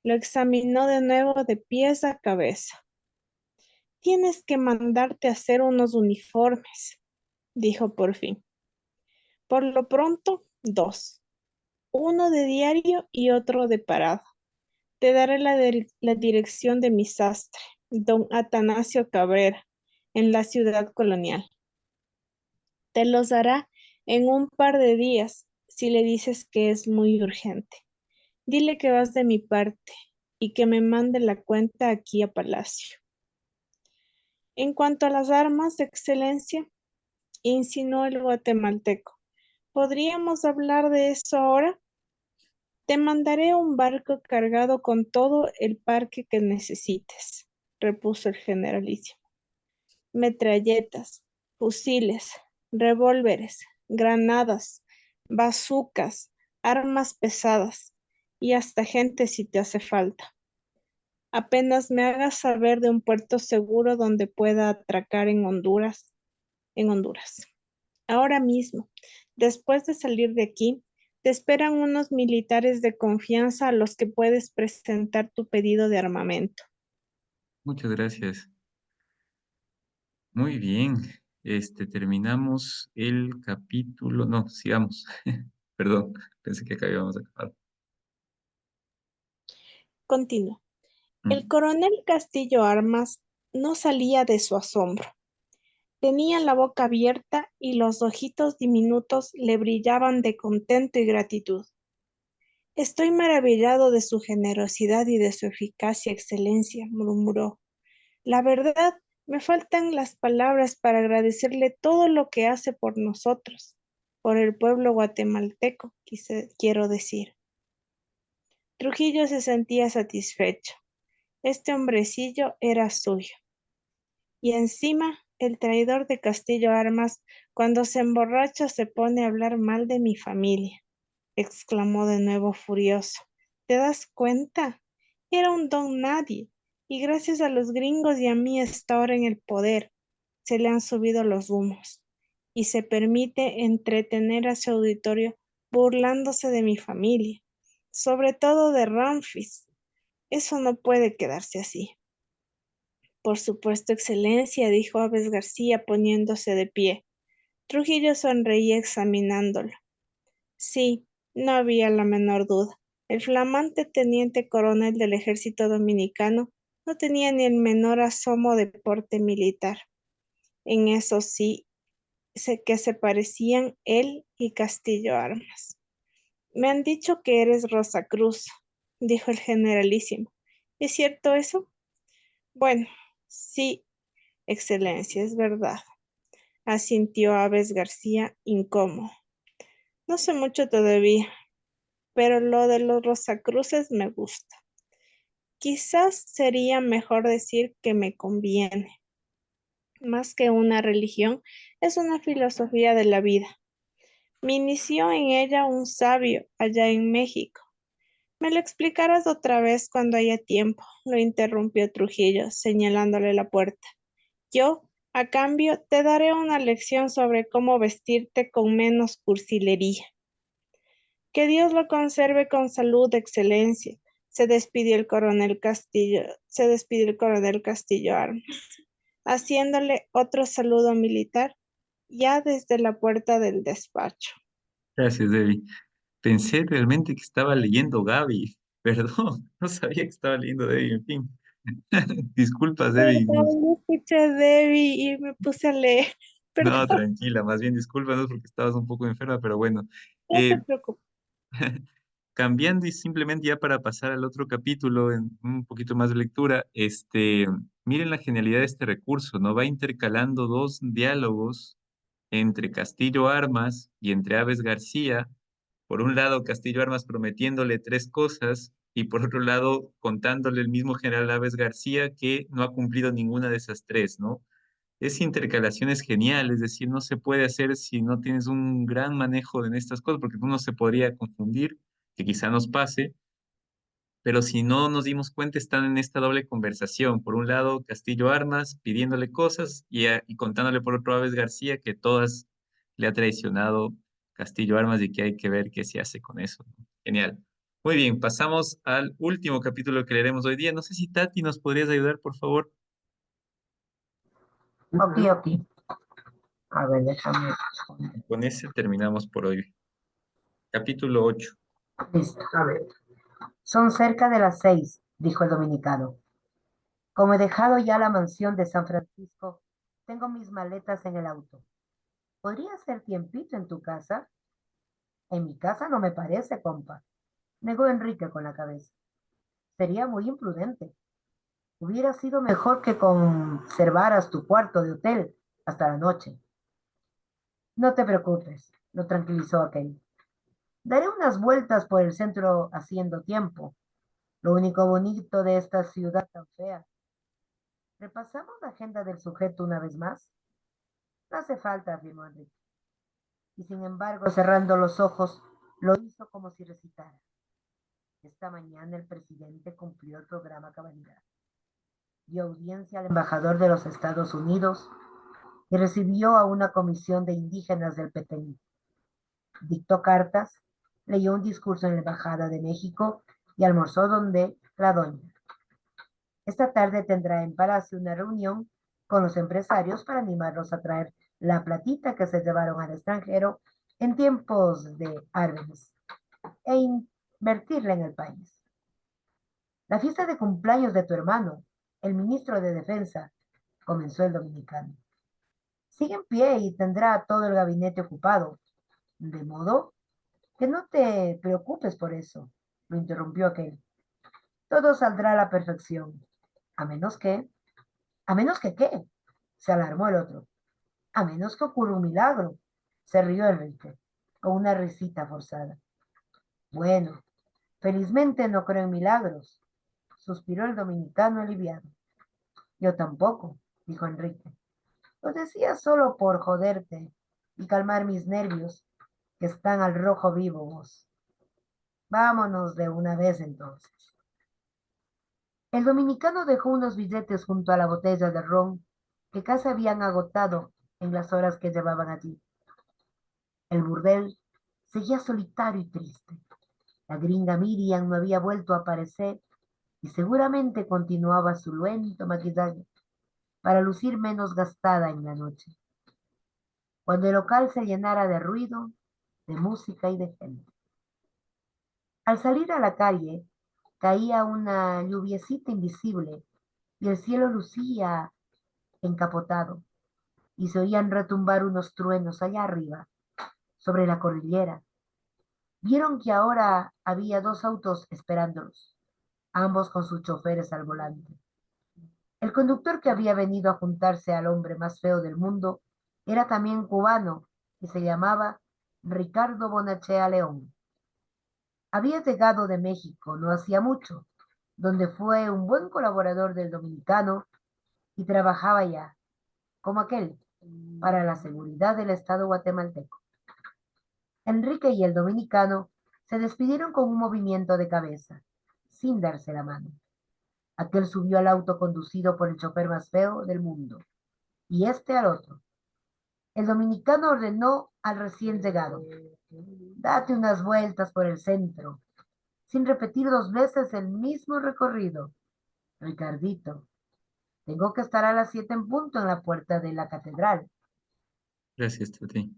Lo examinó de nuevo de pies a cabeza. Tienes que mandarte a hacer unos uniformes, dijo por fin. Por lo pronto, dos. Uno de diario y otro de parada. Te daré la dirección de mi sastre, don Atanasio Cabrera, en la ciudad colonial. Te los dará en un par de días si le dices que es muy urgente. Dile que vas de mi parte y que me mande la cuenta aquí a Palacio. En cuanto a las armas, Excelencia, insinuó el guatemalteco, ¿podríamos hablar de eso ahora? Te mandaré un barco cargado con todo el parque que necesites, repuso el generalísimo. Metralletas, fusiles, revólveres, granadas, bazucas, armas pesadas y hasta gente si te hace falta. Apenas me hagas saber de un puerto seguro donde pueda atracar en Honduras. Ahora mismo, después de salir de aquí, te esperan unos militares de confianza a los que puedes presentar tu pedido de armamento. Muchas gracias. Muy bien. Terminamos el capítulo. No, sigamos. Perdón, pensé que acá habíamos acabado. Continúa. El Mm. coronel Castillo Armas no salía de su asombro. Tenía la boca abierta y los ojitos diminutos le brillaban de contento y gratitud. Estoy maravillado de su generosidad y de su eficacia, Excelencia, murmuró. La verdad, me faltan las palabras para agradecerle todo lo que hace por nosotros, por el pueblo guatemalteco, quiero decir. Trujillo se sentía satisfecho. Este hombrecillo era suyo. Y encima, el traidor de Castillo Armas, cuando se emborracha se pone a hablar mal de mi familia, exclamó de nuevo furioso. ¿Te das cuenta? Era un don nadie, y gracias a los gringos y a mí está ahora en el poder. Se le han subido los humos, y se permite entretener a su auditorio burlándose de mi familia, sobre todo de Ramfis. Eso no puede quedarse así. Por supuesto, Excelencia, dijo Aves García poniéndose de pie. Trujillo sonreía examinándolo. Sí, no había la menor duda. El flamante teniente coronel del ejército dominicano no tenía ni el menor asomo de porte militar. En eso sí, sé que se parecían él y Castillo Armas. Me han dicho que eres Rosacruz, dijo el generalísimo. ¿Es cierto eso? Bueno, sí, excelencia, es verdad, asintió Aves García, incómodo. No sé mucho todavía, pero lo de los Rosacruces me gusta. Quizás sería mejor decir que me conviene. Más que una religión, es una filosofía de la vida. Me inició en ella un sabio allá en México. Me lo explicarás otra vez cuando haya tiempo, lo interrumpió Trujillo, señalándole la puerta. Yo, a cambio, te daré una lección sobre cómo vestirte con menos cursilería. Que Dios lo conserve con salud, excelencia. Se despidió el coronel Castillo Armas, haciéndole otro saludo militar ya desde la puerta del despacho. Gracias, Debbie. Pensé realmente que estaba leyendo Gaby. Perdón, no sabía que estaba leyendo Debbie, en fin. Disculpas, Debbie. Perdón, no escuché a Debbie y me puse a leer. No, Perdón, tranquila, más bien discúlpanos porque estabas un poco enferma, pero bueno. no te Eh, preocupes. Cambiando y simplemente ya para pasar al otro capítulo, en un poquito más de lectura, miren la genialidad de este recurso, ¿no? Va intercalando dos diálogos entre Castillo Armas y entre Aves García. Por un lado, Castillo Armas prometiéndole tres cosas y por otro lado, contándole el mismo general Aves García que no ha cumplido ninguna de esas tres, ¿no? Esa intercalación es genial, es decir, no se puede hacer si no tienes un gran manejo en estas cosas, porque uno se podría confundir, que quizá nos pase, pero si no nos dimos cuenta, están en esta doble conversación. Por un lado, Castillo Armas pidiéndole cosas y contándole por otro Aves García que todas le ha traicionado Castillo Armas y que hay que ver qué se hace con eso, ¿no? Genial. Muy bien, pasamos al último capítulo que leeremos hoy día. No sé si Tati nos podrías ayudar, por favor. Ok, ok. A ver, déjame poner. Con ese terminamos por hoy. Capítulo 8. Listo, a ver. Son cerca de las 6, dijo el dominicano. Como he dejado ya la mansión de San Francisco, tengo mis maletas en el auto. ¿Podría hacer tiempito en tu casa? En mi casa no me parece, compa, negó Enrique con la cabeza. Sería muy imprudente. Hubiera sido mejor que conservaras tu cuarto de hotel hasta la noche. No te preocupes, lo tranquilizó aquel. Daré unas vueltas por el centro haciendo tiempo. Lo único bonito de esta ciudad tan fea. ¿Repasamos la agenda del sujeto una vez más? No hace falta, afirmó Enrique. Y sin embargo, cerrando los ojos, lo hizo como si recitara. Esta mañana el presidente cumplió el programa cabalidad. Dio audiencia al embajador de los Estados Unidos y recibió a una comisión de indígenas del Petén. Dictó cartas, leyó un discurso en la Embajada de México y almorzó donde la doña. Esta tarde tendrá en Palacio una reunión con los empresarios para animarlos a traer la platita que se llevaron al extranjero en tiempos de Arbenz e invertirla en el país. La fiesta de cumpleaños de tu hermano, el ministro de Defensa, comenzó el dominicano. Sigue en pie y tendrá todo el gabinete ocupado, de modo que no te preocupes por eso, lo interrumpió aquel. Todo saldrá a la perfección, a menos que, ¿a menos que qué? Se alarmó el otro. A menos que ocurra un milagro, se rió Enrique, con una risita forzada. Bueno, felizmente no creo en milagros, suspiró el dominicano aliviado. Yo tampoco, dijo Enrique. Lo decía solo por joderte y calmar mis nervios, que están al rojo vivo vos. Vámonos de una vez entonces. El dominicano dejó unos billetes junto a la botella de ron que casi habían agotado en las horas que llevaban allí. El burdel seguía solitario y triste. La gringa Miriam no había vuelto a aparecer y seguramente continuaba su lento maquillaje para lucir menos gastada en la noche. cuando el local se llenara de ruido, de música y de gente. Al salir a la calle, caía una lluviecita invisible y el cielo lucía encapotado y se oían retumbar unos truenos allá arriba, sobre la cordillera. Vieron que ahora había dos autos esperándolos, ambos con sus choferes al volante. El conductor que había venido a juntarse al hombre más feo del mundo era también cubano y se llamaba Ricardo Bonachea León. Había llegado de México no hacía mucho, donde fue un buen colaborador del dominicano y trabajaba ya, como aquel, para la seguridad del Estado guatemalteco. Enrique y el dominicano se despidieron con un movimiento de cabeza, sin darse la mano. Aquel subió al auto conducido por el chofer más feo del mundo, y este al otro. El dominicano ordenó al recién llegado: date unas vueltas por el centro, sin repetir dos veces el mismo recorrido. Ricardito, tengo que estar a las 7 en punto en la puerta de la catedral. Gracias, Tati.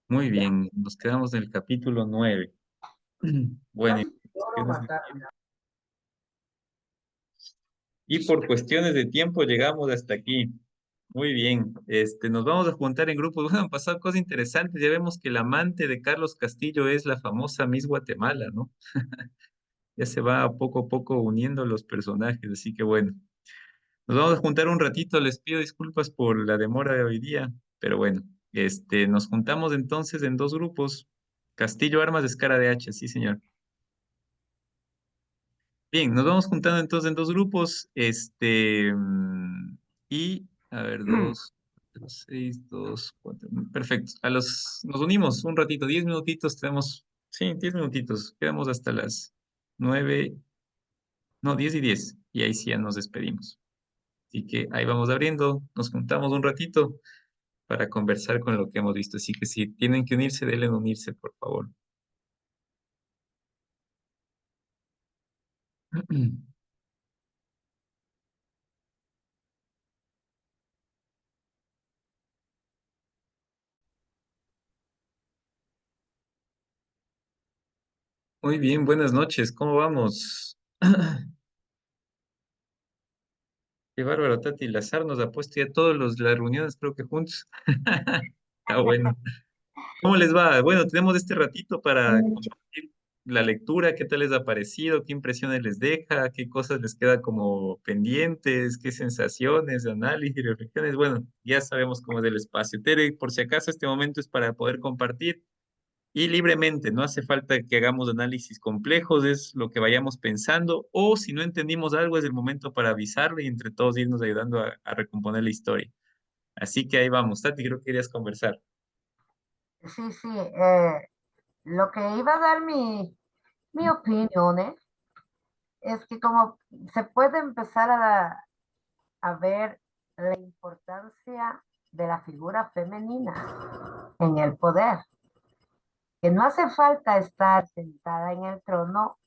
Muy Ya. bien, nos quedamos en el capítulo 9. Bueno, Casi lloro, Macarena. y por cuestiones de tiempo llegamos hasta aquí. Muy bien, nos vamos a juntar en grupos. Bueno, han pasado cosas interesantes. Ya vemos que el amante de Carlos Castillo es la famosa Miss Guatemala, ¿no? Ya se va poco a poco uniendo los personajes, así que bueno. Nos vamos a juntar un ratito, les pido disculpas por la demora de hoy día, pero bueno, nos juntamos entonces en dos grupos. Castillo Armas, Escara de Hacha, sí, señor. Bien, nos vamos juntando entonces en dos grupos, y, a ver, dos, seis, dos, cuatro, perfecto. Nos unimos un ratito, 10 minutitos tenemos, sí, 10 minutitos, quedamos hasta las 9, no, 10:10, y ahí sí ya nos despedimos. Así que ahí vamos abriendo, nos juntamos un ratito para conversar con lo que hemos visto. Así que si tienen que unirse, denle en unirse, por favor. Muy bien, buenas noches, ¿cómo vamos? Qué bárbaro, Tati Lazar nos ha puesto ya las reuniones, creo que juntos. Ah, bueno. ¿Cómo les va? Bueno, tenemos este ratito para compartir la lectura, ¿qué tal les ha parecido? ¿Qué impresiones les deja? ¿Qué cosas les queda como pendientes? ¿Qué sensaciones, análisis, reflexiones? Bueno, ya sabemos cómo es el espacio. Tere, por si acaso este momento es para poder compartir y libremente, no hace falta que hagamos análisis complejos, es lo que vayamos pensando, o si no entendimos algo, es el momento para avisarle y entre todos irnos ayudando a recomponer la historia. Así que ahí vamos. Tati, creo que querías conversar. Sí, sí, lo que iba a dar mi opinión, es que como se puede empezar a ver la importancia de la figura femenina en el poder, que no hace falta estar sentada en el trono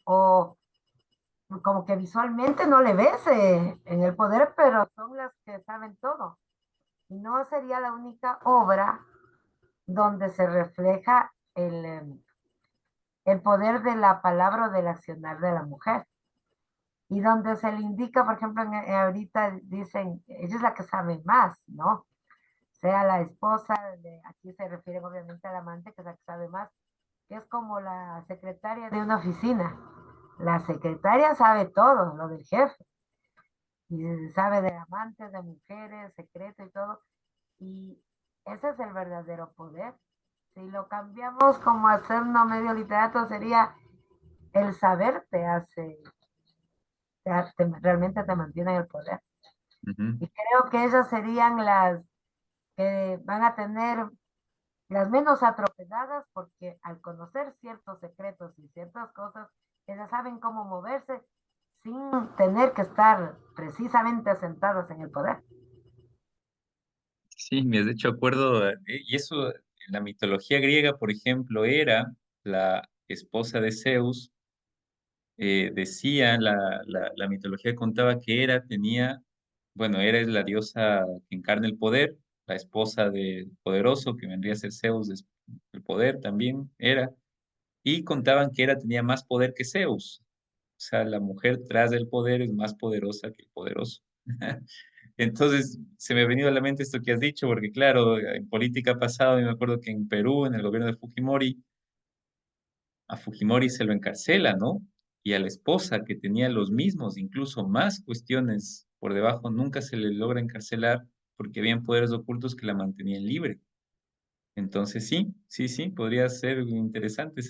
o como que visualmente no le ves en el poder, pero son las que saben todo. Y no sería la única obra donde se refleja el poder de la palabra o del accionar de la mujer. Y donde se le indica, por ejemplo, ahorita dicen, ella es la que sabe más, ¿no? Sea la esposa, aquí se refieren obviamente al amante, que es la que sabe más, que es como la secretaria de una oficina. La secretaria sabe todo, lo del jefe, y sabe de amantes, de mujeres, secreto y todo. Y ese es el verdadero poder. Si lo cambiamos como hacernos medio literato, sería el saber te hace, realmente te mantiene en el poder. Ujú. Y creo que ellas serían las que van a tener las menos atropelladas porque al conocer ciertos secretos y ciertas cosas, ellas saben cómo moverse sin tener que estar precisamente sentadas en el poder. Sí, me has hecho acuerdo, y eso, en la mitología griega, por ejemplo, era la esposa de Zeus, decía, la mitología contaba que tenía, bueno, Hera es la diosa que encarna el poder, la esposa del poderoso, que vendría a ser Zeus, el poder también era, y contaban que tenía más poder que Zeus. O sea, la mujer tras del poder es más poderosa que el poderoso. Entonces, se me ha venido a la mente esto que has dicho, porque claro, en política pasada, yo me acuerdo que en Perú, en el gobierno de Fujimori, a Fujimori se lo encarcela, ¿no? Y a la esposa, que tenía los mismos, incluso más cuestiones por debajo, nunca se le logra encarcelar porque habían poderes ocultos que la mantenían libre. Entonces, sí, sí, sí, podría ser interesante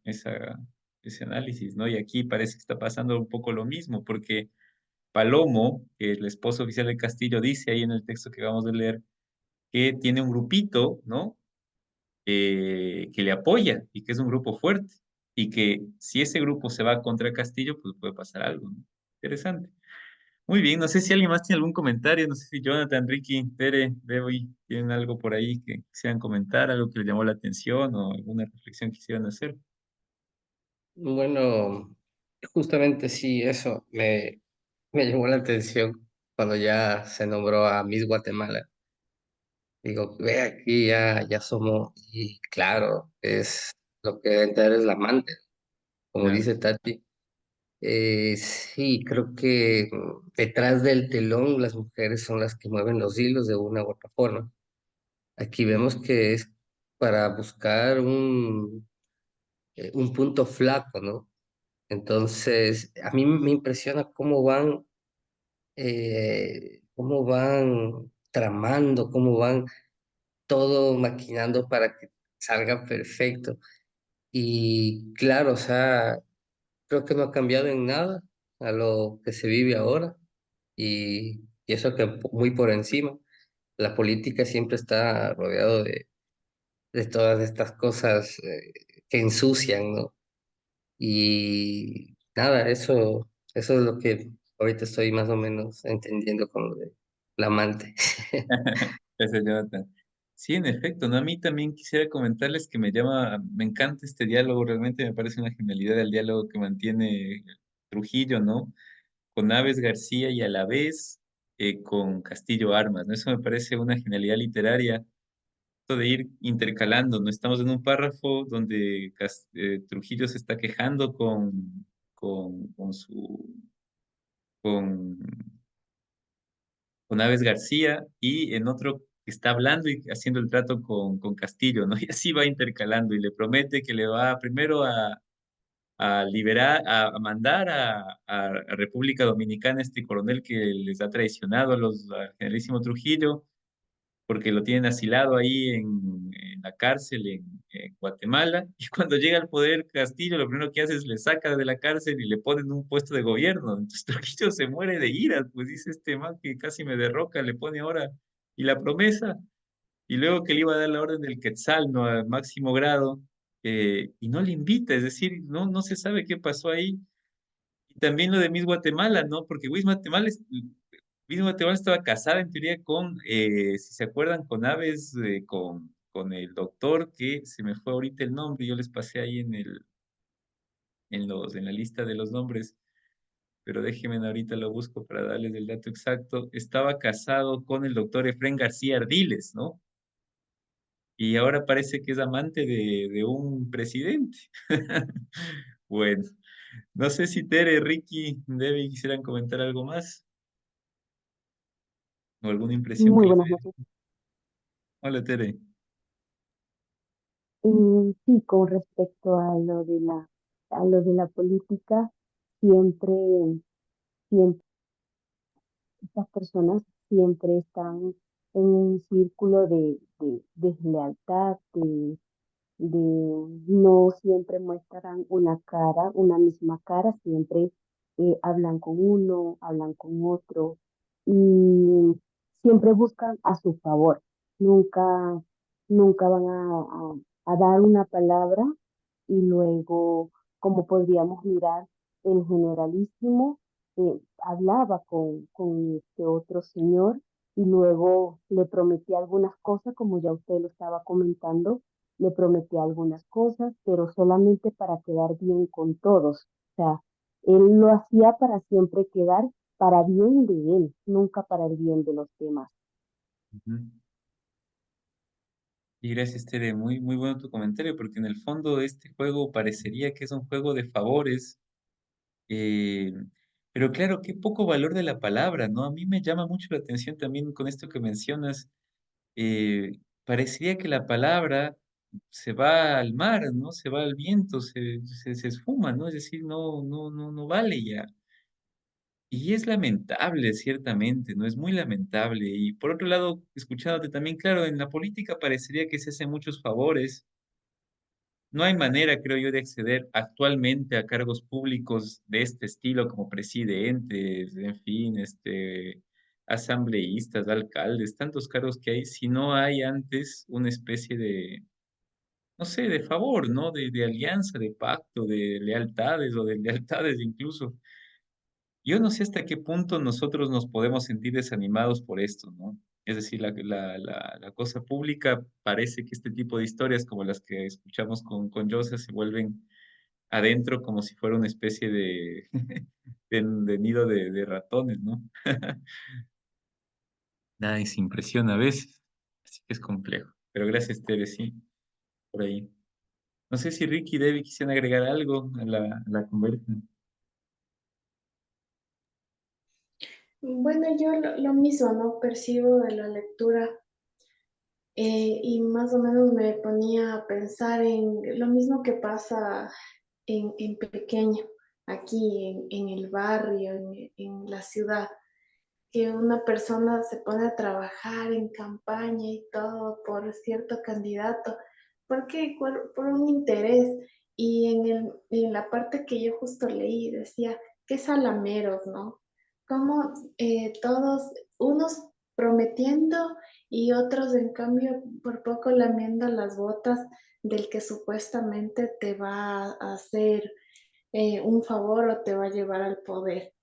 ese análisis, ¿no? Y aquí parece que está pasando un poco lo mismo, porque Palomo, que el esposo oficial del Castillo, dice ahí en el texto que vamos a leer, que tiene un grupito, ¿no? Que le apoya y que es un grupo fuerte. Y que si ese grupo se va contra Castillo, pues puede pasar algo, ¿no? Interesante. Muy bien, no sé si alguien más tiene algún comentario, no sé si Jonathan, Ricky, Tere, Debbie, tienen algo por ahí que quisieran comentar, algo que les llamó la atención o alguna reflexión que quisieran hacer. Bueno, justamente sí, eso me llamó la atención cuando ya se nombró a Miss Guatemala. Digo, ve aquí ya somos, y claro, es lo que debe entrar es la amante, como Claro. dice Tati. Sí, creo que detrás del telón las mujeres son las que mueven los hilos de una u otra forma. Aquí vemos que es para buscar un punto flaco, ¿no? Entonces, a mí me impresiona cómo van tramando, cómo van todo maquinando para que salga perfecto. Y claro, o sea, creo que no ha cambiado en nada a lo que se vive ahora. Y eso que muy por encima. La política siempre está rodeado de todas estas cosas que ensucian, ¿no? Y nada, eso es lo que ahorita estoy más o menos entendiendo con lo de la amante. Gracias, Jonathan. Sí, en efecto, ¿no? A mí también quisiera comentarles que me encanta este diálogo, realmente me parece una genialidad el diálogo que mantiene Trujillo, ¿no? Con Aves García y a la vez con Castillo Armas, ¿no? Eso me parece una genialidad literaria, esto de ir intercalando, ¿no? Estamos en un párrafo donde Trujillo se está quejando con con, con Aves García y en otro que está hablando y haciendo el trato con Castillo, ¿no? Y así va intercalando y le promete que le va primero a liberar, a mandar a República Dominicana este coronel que les ha traicionado al generalísimo Trujillo, porque lo tienen asilado ahí en la cárcel en Guatemala, y cuando llega al poder Castillo, lo primero que hace es le saca de la cárcel y le pone en un puesto de gobierno. Entonces Trujillo se muere de ira, pues dice este man que casi me derroca, le pone ahora, y la promesa, y luego que le iba a dar la orden del Quetzal, ¿no? Al máximo grado, y no le invita, es decir, no se sabe qué pasó ahí. Y también lo de Miss Guatemala, ¿no? Porque Miss Guatemala estaba casada en teoría con, si se acuerdan, con Aves, con el doctor que se me fue ahorita el nombre, yo les pasé ahí en la lista de los nombres, pero déjenme ahorita lo busco para darles el dato exacto. Estaba casado con el doctor Efrén García Ardiles, ¿no? Y ahora parece que es amante de un presidente. Bueno, no sé si Tere, Ricky, Debbie quisieran comentar algo más o alguna impresión Muy que les buenas haya. noches. Hola, Tere. Sí, con respecto a lo de la política, siempre, siempre estas personas siempre están en un círculo de deslealtad, de no siempre muestran una cara, una misma cara, siempre hablan con uno, hablan con otro y siempre buscan a su favor, nunca, nunca van a dar una palabra y luego, como podríamos mirar, el generalísimo hablaba con este otro señor y luego le prometía algunas cosas, como ya usted lo estaba comentando, le prometía algunas cosas, pero solamente para quedar bien con todos. O sea, él lo hacía para siempre quedar para bien de él, nunca para el bien de los demás. Ujú. Y gracias, Tere. Muy, muy bueno tu comentario, porque en el fondo este juego parecería que es un juego de favores. eh, pero claro, qué poco valor de la palabra, ¿no? A mí me llama mucho la atención también con esto que mencionas. eh, Parecería que la palabra se va al mar, ¿no? Se va al viento, se esfuma, ¿no? Es decir, no vale ya. Y es lamentable, ciertamente, ¿no? Es muy lamentable. Y por otro lado, escuchándote también, claro, en la política parecería que se hacen muchos favores. No hay manera, creo yo, de acceder actualmente a cargos públicos de este estilo, como presidentes, en fin, asambleístas, alcaldes, tantos cargos que hay, si no hay antes una especie de, no sé, de favor, ¿no? De alianza, de pacto, de lealtades o de lealtades incluso. Yo no sé hasta qué punto nosotros nos podemos sentir desanimados por esto, ¿no? Es decir, la cosa pública parece que este tipo de historias como las que escuchamos con Joseph se vuelven adentro como si fuera una especie de, de nido de ratones, ¿no? Nada, se impresiona a veces, así que es complejo. Pero gracias, Tere, sí, por ahí. No sé si Ricky y Debbie quisieran agregar algo a la conversa. Bueno, yo lo mismo, ¿no? Percibo de la lectura y más o menos me ponía a pensar en lo mismo que pasa en pequeño, aquí en el barrio, en la ciudad, que una persona se pone a trabajar en campaña y todo por cierto candidato, porque por un interés. Y en la parte que yo justo leí decía, qué salameros, ¿no? Como todos, unos prometiendo y otros en cambio por poco lamiendo las botas del que supuestamente te va a hacer un favor o te va a llevar al poder.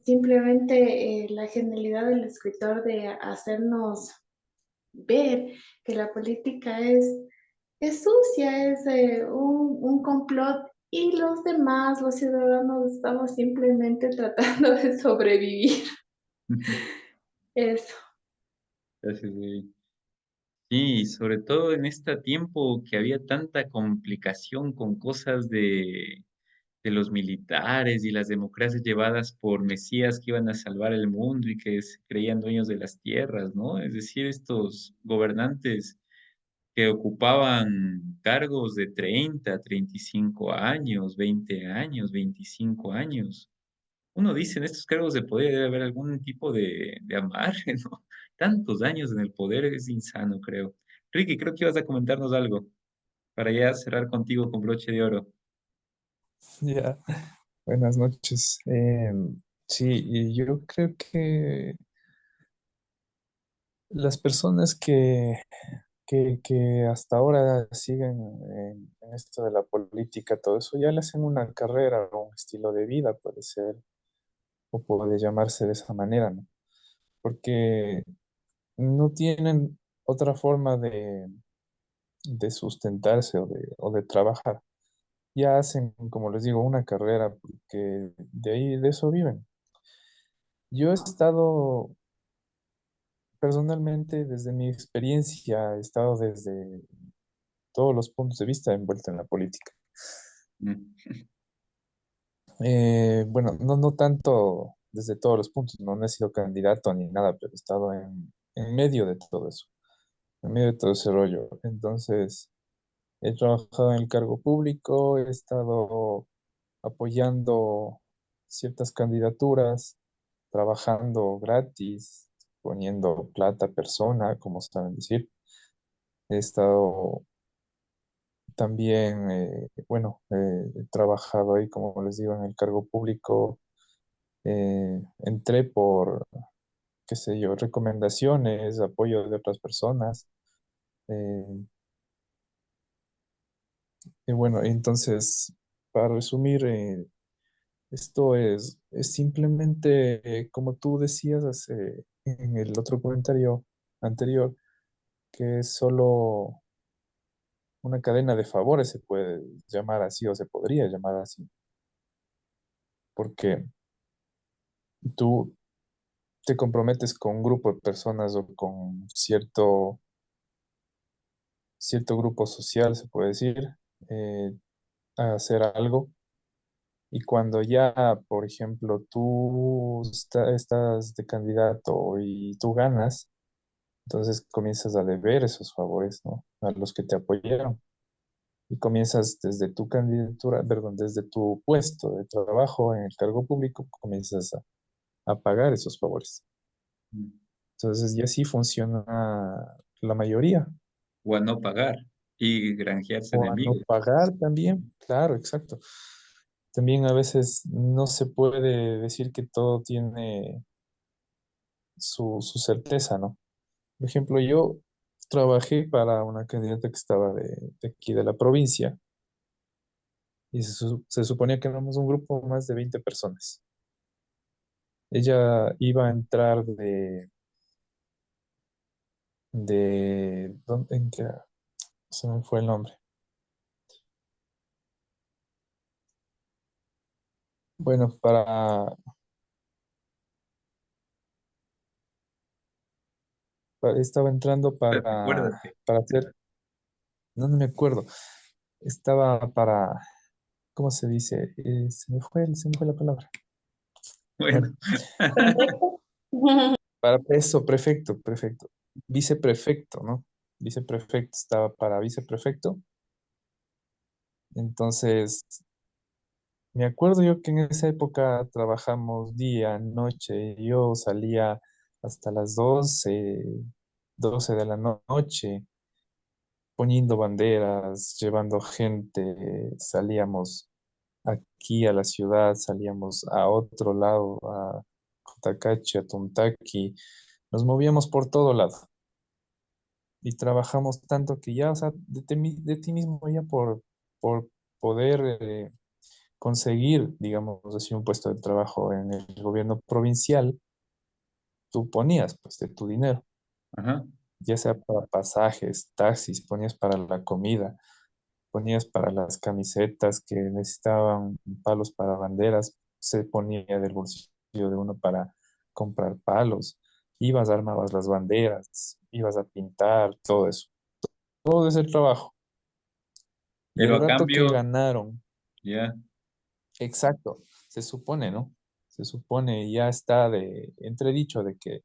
Simplemente la genialidad del escritor de hacernos ver que la política es sucia, es un complot y los demás, los ciudadanos, estamos simplemente tratando de sobrevivir. Eso. Gracias, Debbie. Sí, sobre todo en este tiempo que había tanta complicación con cosas de los militares y las democracias llevadas por mesías que iban a salvar el mundo y que se creían dueños de las tierras, ¿no? Es decir, estos gobernantes que ocupaban cargos de 30, 35 años, 20 años, 25 años. Uno dice, en estos cargos de poder debe haber algún tipo de amarre, ¿no? Tantos años en el poder es insano, creo. Ricky, creo que ibas a comentarnos algo para ya cerrar contigo con broche de oro. Ya, buenas noches. Sí, y yo creo que las personas que hasta ahora siguen en esto de la política, todo eso, ya le hacen una carrera o un estilo de vida, puede ser, o puede llamarse de esa manera, ¿no? Porque no tienen otra forma de sustentarse o de trabajar. Ya hacen, como les digo, una carrera, porque de ahí, de eso viven. Yo he estado personalmente, desde mi experiencia, he estado desde todos los puntos de vista envuelto en la política. Mm. Bueno, no tanto desde todos los puntos, no he sido candidato ni nada, pero he estado en medio de todo eso, en medio de todo ese rollo. Entonces, he trabajado en el cargo público, he estado apoyando ciertas candidaturas, trabajando gratis, poniendo plata a persona, como saben decir. He estado también, bueno, he trabajado ahí, como les digo, en el cargo público. Entré por, qué sé yo, recomendaciones, apoyo de otras personas. eh, y bueno, entonces, para resumir, esto es simplemente, como tú decías en el otro comentario anterior, que es solo una cadena de favores, se puede llamar así o se podría llamar así, porque tú te comprometes con un grupo de personas o con cierto grupo social, se puede decir, eh, a hacer algo. Y cuando ya, por ejemplo, tú estás de candidato y tú ganas, entonces comienzas a deber esos favores, ¿no? A los que te apoyaron. Y comienzas desde tu candidatura, perdón, desde tu puesto de trabajo en el cargo público, comienzas a pagar esos favores. Entonces, y así funciona la mayoría. O a no pagar y granjearse O a no enemigos. pagar también, claro, exacto. También a veces no se puede decir que todo tiene su certeza, ¿no? Por ejemplo, yo trabajé para una candidata que estaba de aquí de la provincia y se suponía que éramos un grupo más de 20 personas. Ella iba a entrar ¿dónde, en qué? Se me fue el nombre. Bueno, estaba entrando Acuérdate. para hacer, no me acuerdo, estaba para, ¿cómo se dice? Se me fue la palabra. Bueno, Bueno, para eso, prefecto, viceprefecto, ¿no? Viceprefecto, estaba para viceprefecto. Entonces, me acuerdo yo que en esa época trabajamos día, noche, yo salía hasta las 12 de la noche, poniendo banderas, llevando gente, salíamos aquí a la ciudad, salíamos a otro lado, a Cotacachi, a Tuntaki, nos movíamos por todo lado y trabajamos tanto que ya, o sea, de ti mismo ya por poder conseguir, digamos así, un puesto de trabajo en el gobierno provincial, tú ponías pues de tu dinero, ajá. ya sea para pasajes, taxis, ponías para la comida, ponías para las camisetas que necesitaban palos para banderas, se ponía del bolsillo de uno para comprar palos, ibas, armabas las banderas, ibas a pintar, todo eso. Todo ese trabajo. Y Pero el a rato que cambio, ganaron, ya, exacto, se supone, ¿no? Se supone, ya está de entredicho de que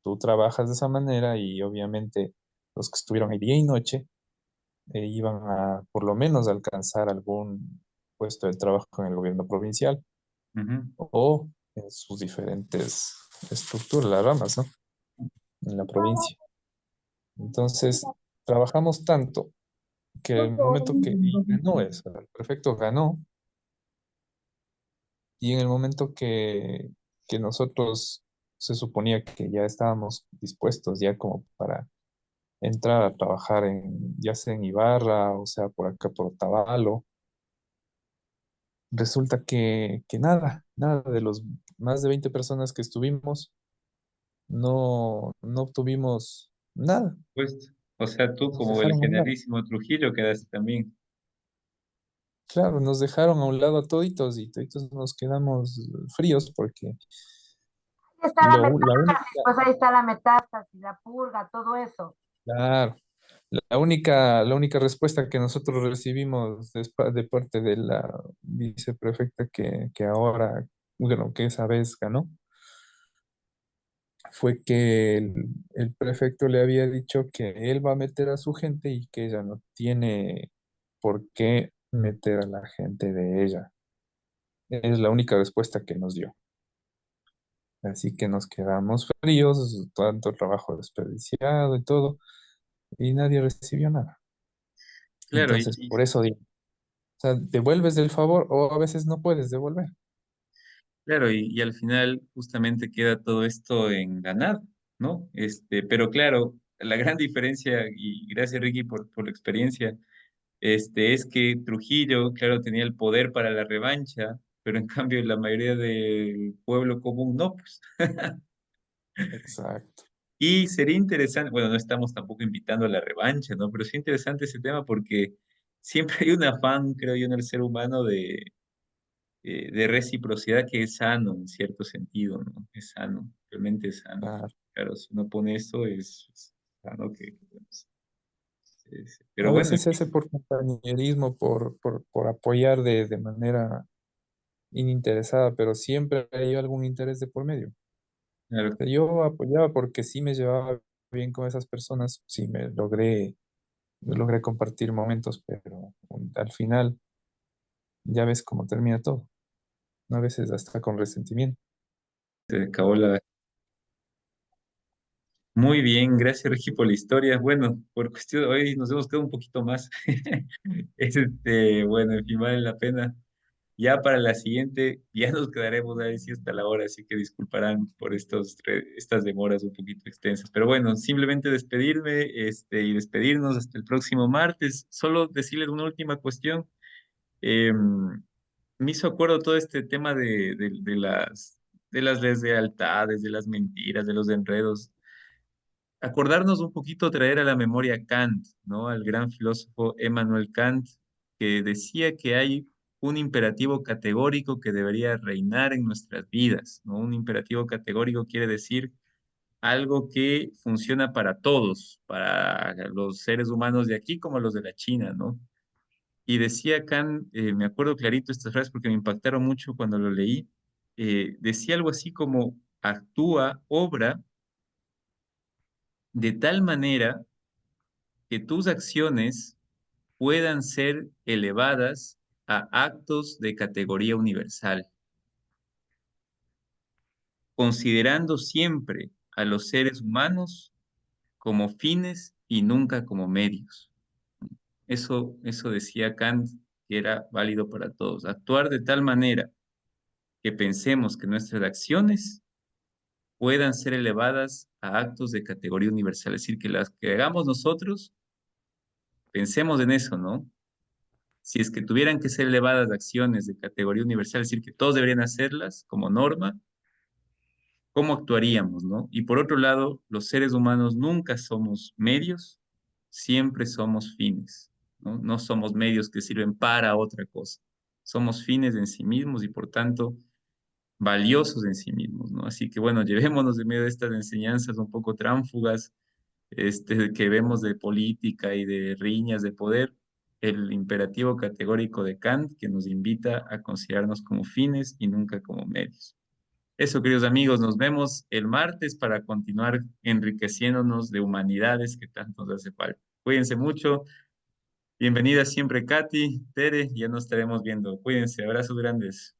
tú trabajas de esa manera y obviamente los que estuvieron ahí día y noche iban a por lo menos alcanzar algún puesto de trabajo en el gobierno provincial ujú. o en sus diferentes estructuras, las ramas, ¿no? En la provincia. Entonces, trabajamos tanto que el momento que y ganó eso, el prefecto ganó, y en el momento que nosotros se suponía que ya estábamos dispuestos ya como para entrar a trabajar ya sea en Ibarra o sea por acá por Otavalo, resulta que nada de los más de 20 personas que estuvimos, no obtuvimos nada. Pues, o sea, tú Nos como el dejaron a un lado. generalísimo Trujillo quedaste también. Claro, nos dejaron a un lado a toditos y toditos nos quedamos fríos porque Ahí está la la metástasis, única, pues ahí está la metástasis, la purga, todo eso. claro, la única respuesta que nosotros recibimos de parte de la viceprefecta que ahora, bueno, que esa vez ganó, fue que el prefecto le había dicho que él va a meter a su gente y que ella no tiene por qué meter a la gente de ella. Es la única respuesta que nos dio. Así que nos quedamos fríos, tanto trabajo desperdiciado y todo, y nadie recibió nada. Claro, Entonces, por eso digo, o sea, devuelves el favor o a veces no puedes devolver. claro, y al final justamente queda todo esto en ganar, ¿no? Pero claro, la gran diferencia, y gracias Ricky por la experiencia, es que Trujillo, claro, tenía el poder para la revancha, pero en cambio la mayoría del pueblo común no, pues. Exacto. Y sería interesante, bueno, no estamos tampoco invitando a la revancha, ¿no? Pero sí interesante ese tema porque siempre hay un afán, creo yo, en el ser humano de reciprocidad que es sano en cierto sentido, ¿no? Es sano, realmente es sano. Claro. Claro, si uno pone esto es sano bueno, sí. Pero A bueno, en veces se fin, hace por compañerismo, por apoyar de manera ininteresada, pero siempre hay algún interés de por medio. claro. Yo apoyaba porque sí me llevaba bien con esas personas, sí logré compartir momentos, pero al final ya ves cómo termina todo. A veces hasta con resentimiento. Se acabó la... Muy bien, gracias Regi por la historia. Bueno, por cuestión de hoy nos hemos quedado un poquito más. Bueno, en fin, vale la pena. Ya para la siguiente, ya nos quedaremos ahí sí hasta la hora, así que disculparán por estas demoras un poquito extensas. Pero bueno, simplemente despedirme, y despedirnos hasta el próximo martes. Solo decirles una última cuestión. Me hizo acuerdo todo este tema de las deslealtades, de las mentiras, de los enredos. Acordarnos un poquito, traer a la memoria a Kant, ¿no? Al gran filósofo Emmanuel Kant, que decía que hay un imperativo categórico que debería reinar en nuestras vidas, ¿no? Un imperativo categórico quiere decir algo que funciona para todos, para los seres humanos de aquí como los de la China, ¿no? Y decía Kant, me acuerdo clarito estas frases porque me impactaron mucho cuando lo leí, decía algo así como actúa, obra de tal manera que tus acciones puedan ser elevadas a actos de categoría universal, considerando siempre a los seres humanos como fines y nunca como medios. Eso decía Kant que era válido para todos. Actuar de tal manera que pensemos que nuestras acciones puedan ser elevadas a actos de categoría universal, es decir, que las que hagamos nosotros, pensemos en eso, ¿no? Si es que tuvieran que ser elevadas acciones de categoría universal, es decir, que todos deberían hacerlas como norma, ¿cómo actuaríamos, no? Y por otro lado, los seres humanos nunca somos medios, siempre somos fines, ¿no? No somos medios que sirven para otra cosa. Somos fines en sí mismos y por tanto valiosos en sí mismos, ¿no? Así que bueno, llevémonos de medio de estas enseñanzas un poco tránfugas, que vemos de política y de riñas de poder, el imperativo categórico de Kant que nos invita a considerarnos como fines y nunca como medios. Eso, queridos amigos, nos vemos el martes para continuar enriqueciéndonos de humanidades que tanto nos hace falta. Cuídense mucho. Bienvenida siempre, Katy, Tere, ya nos estaremos viendo. Cuídense, abrazos grandes.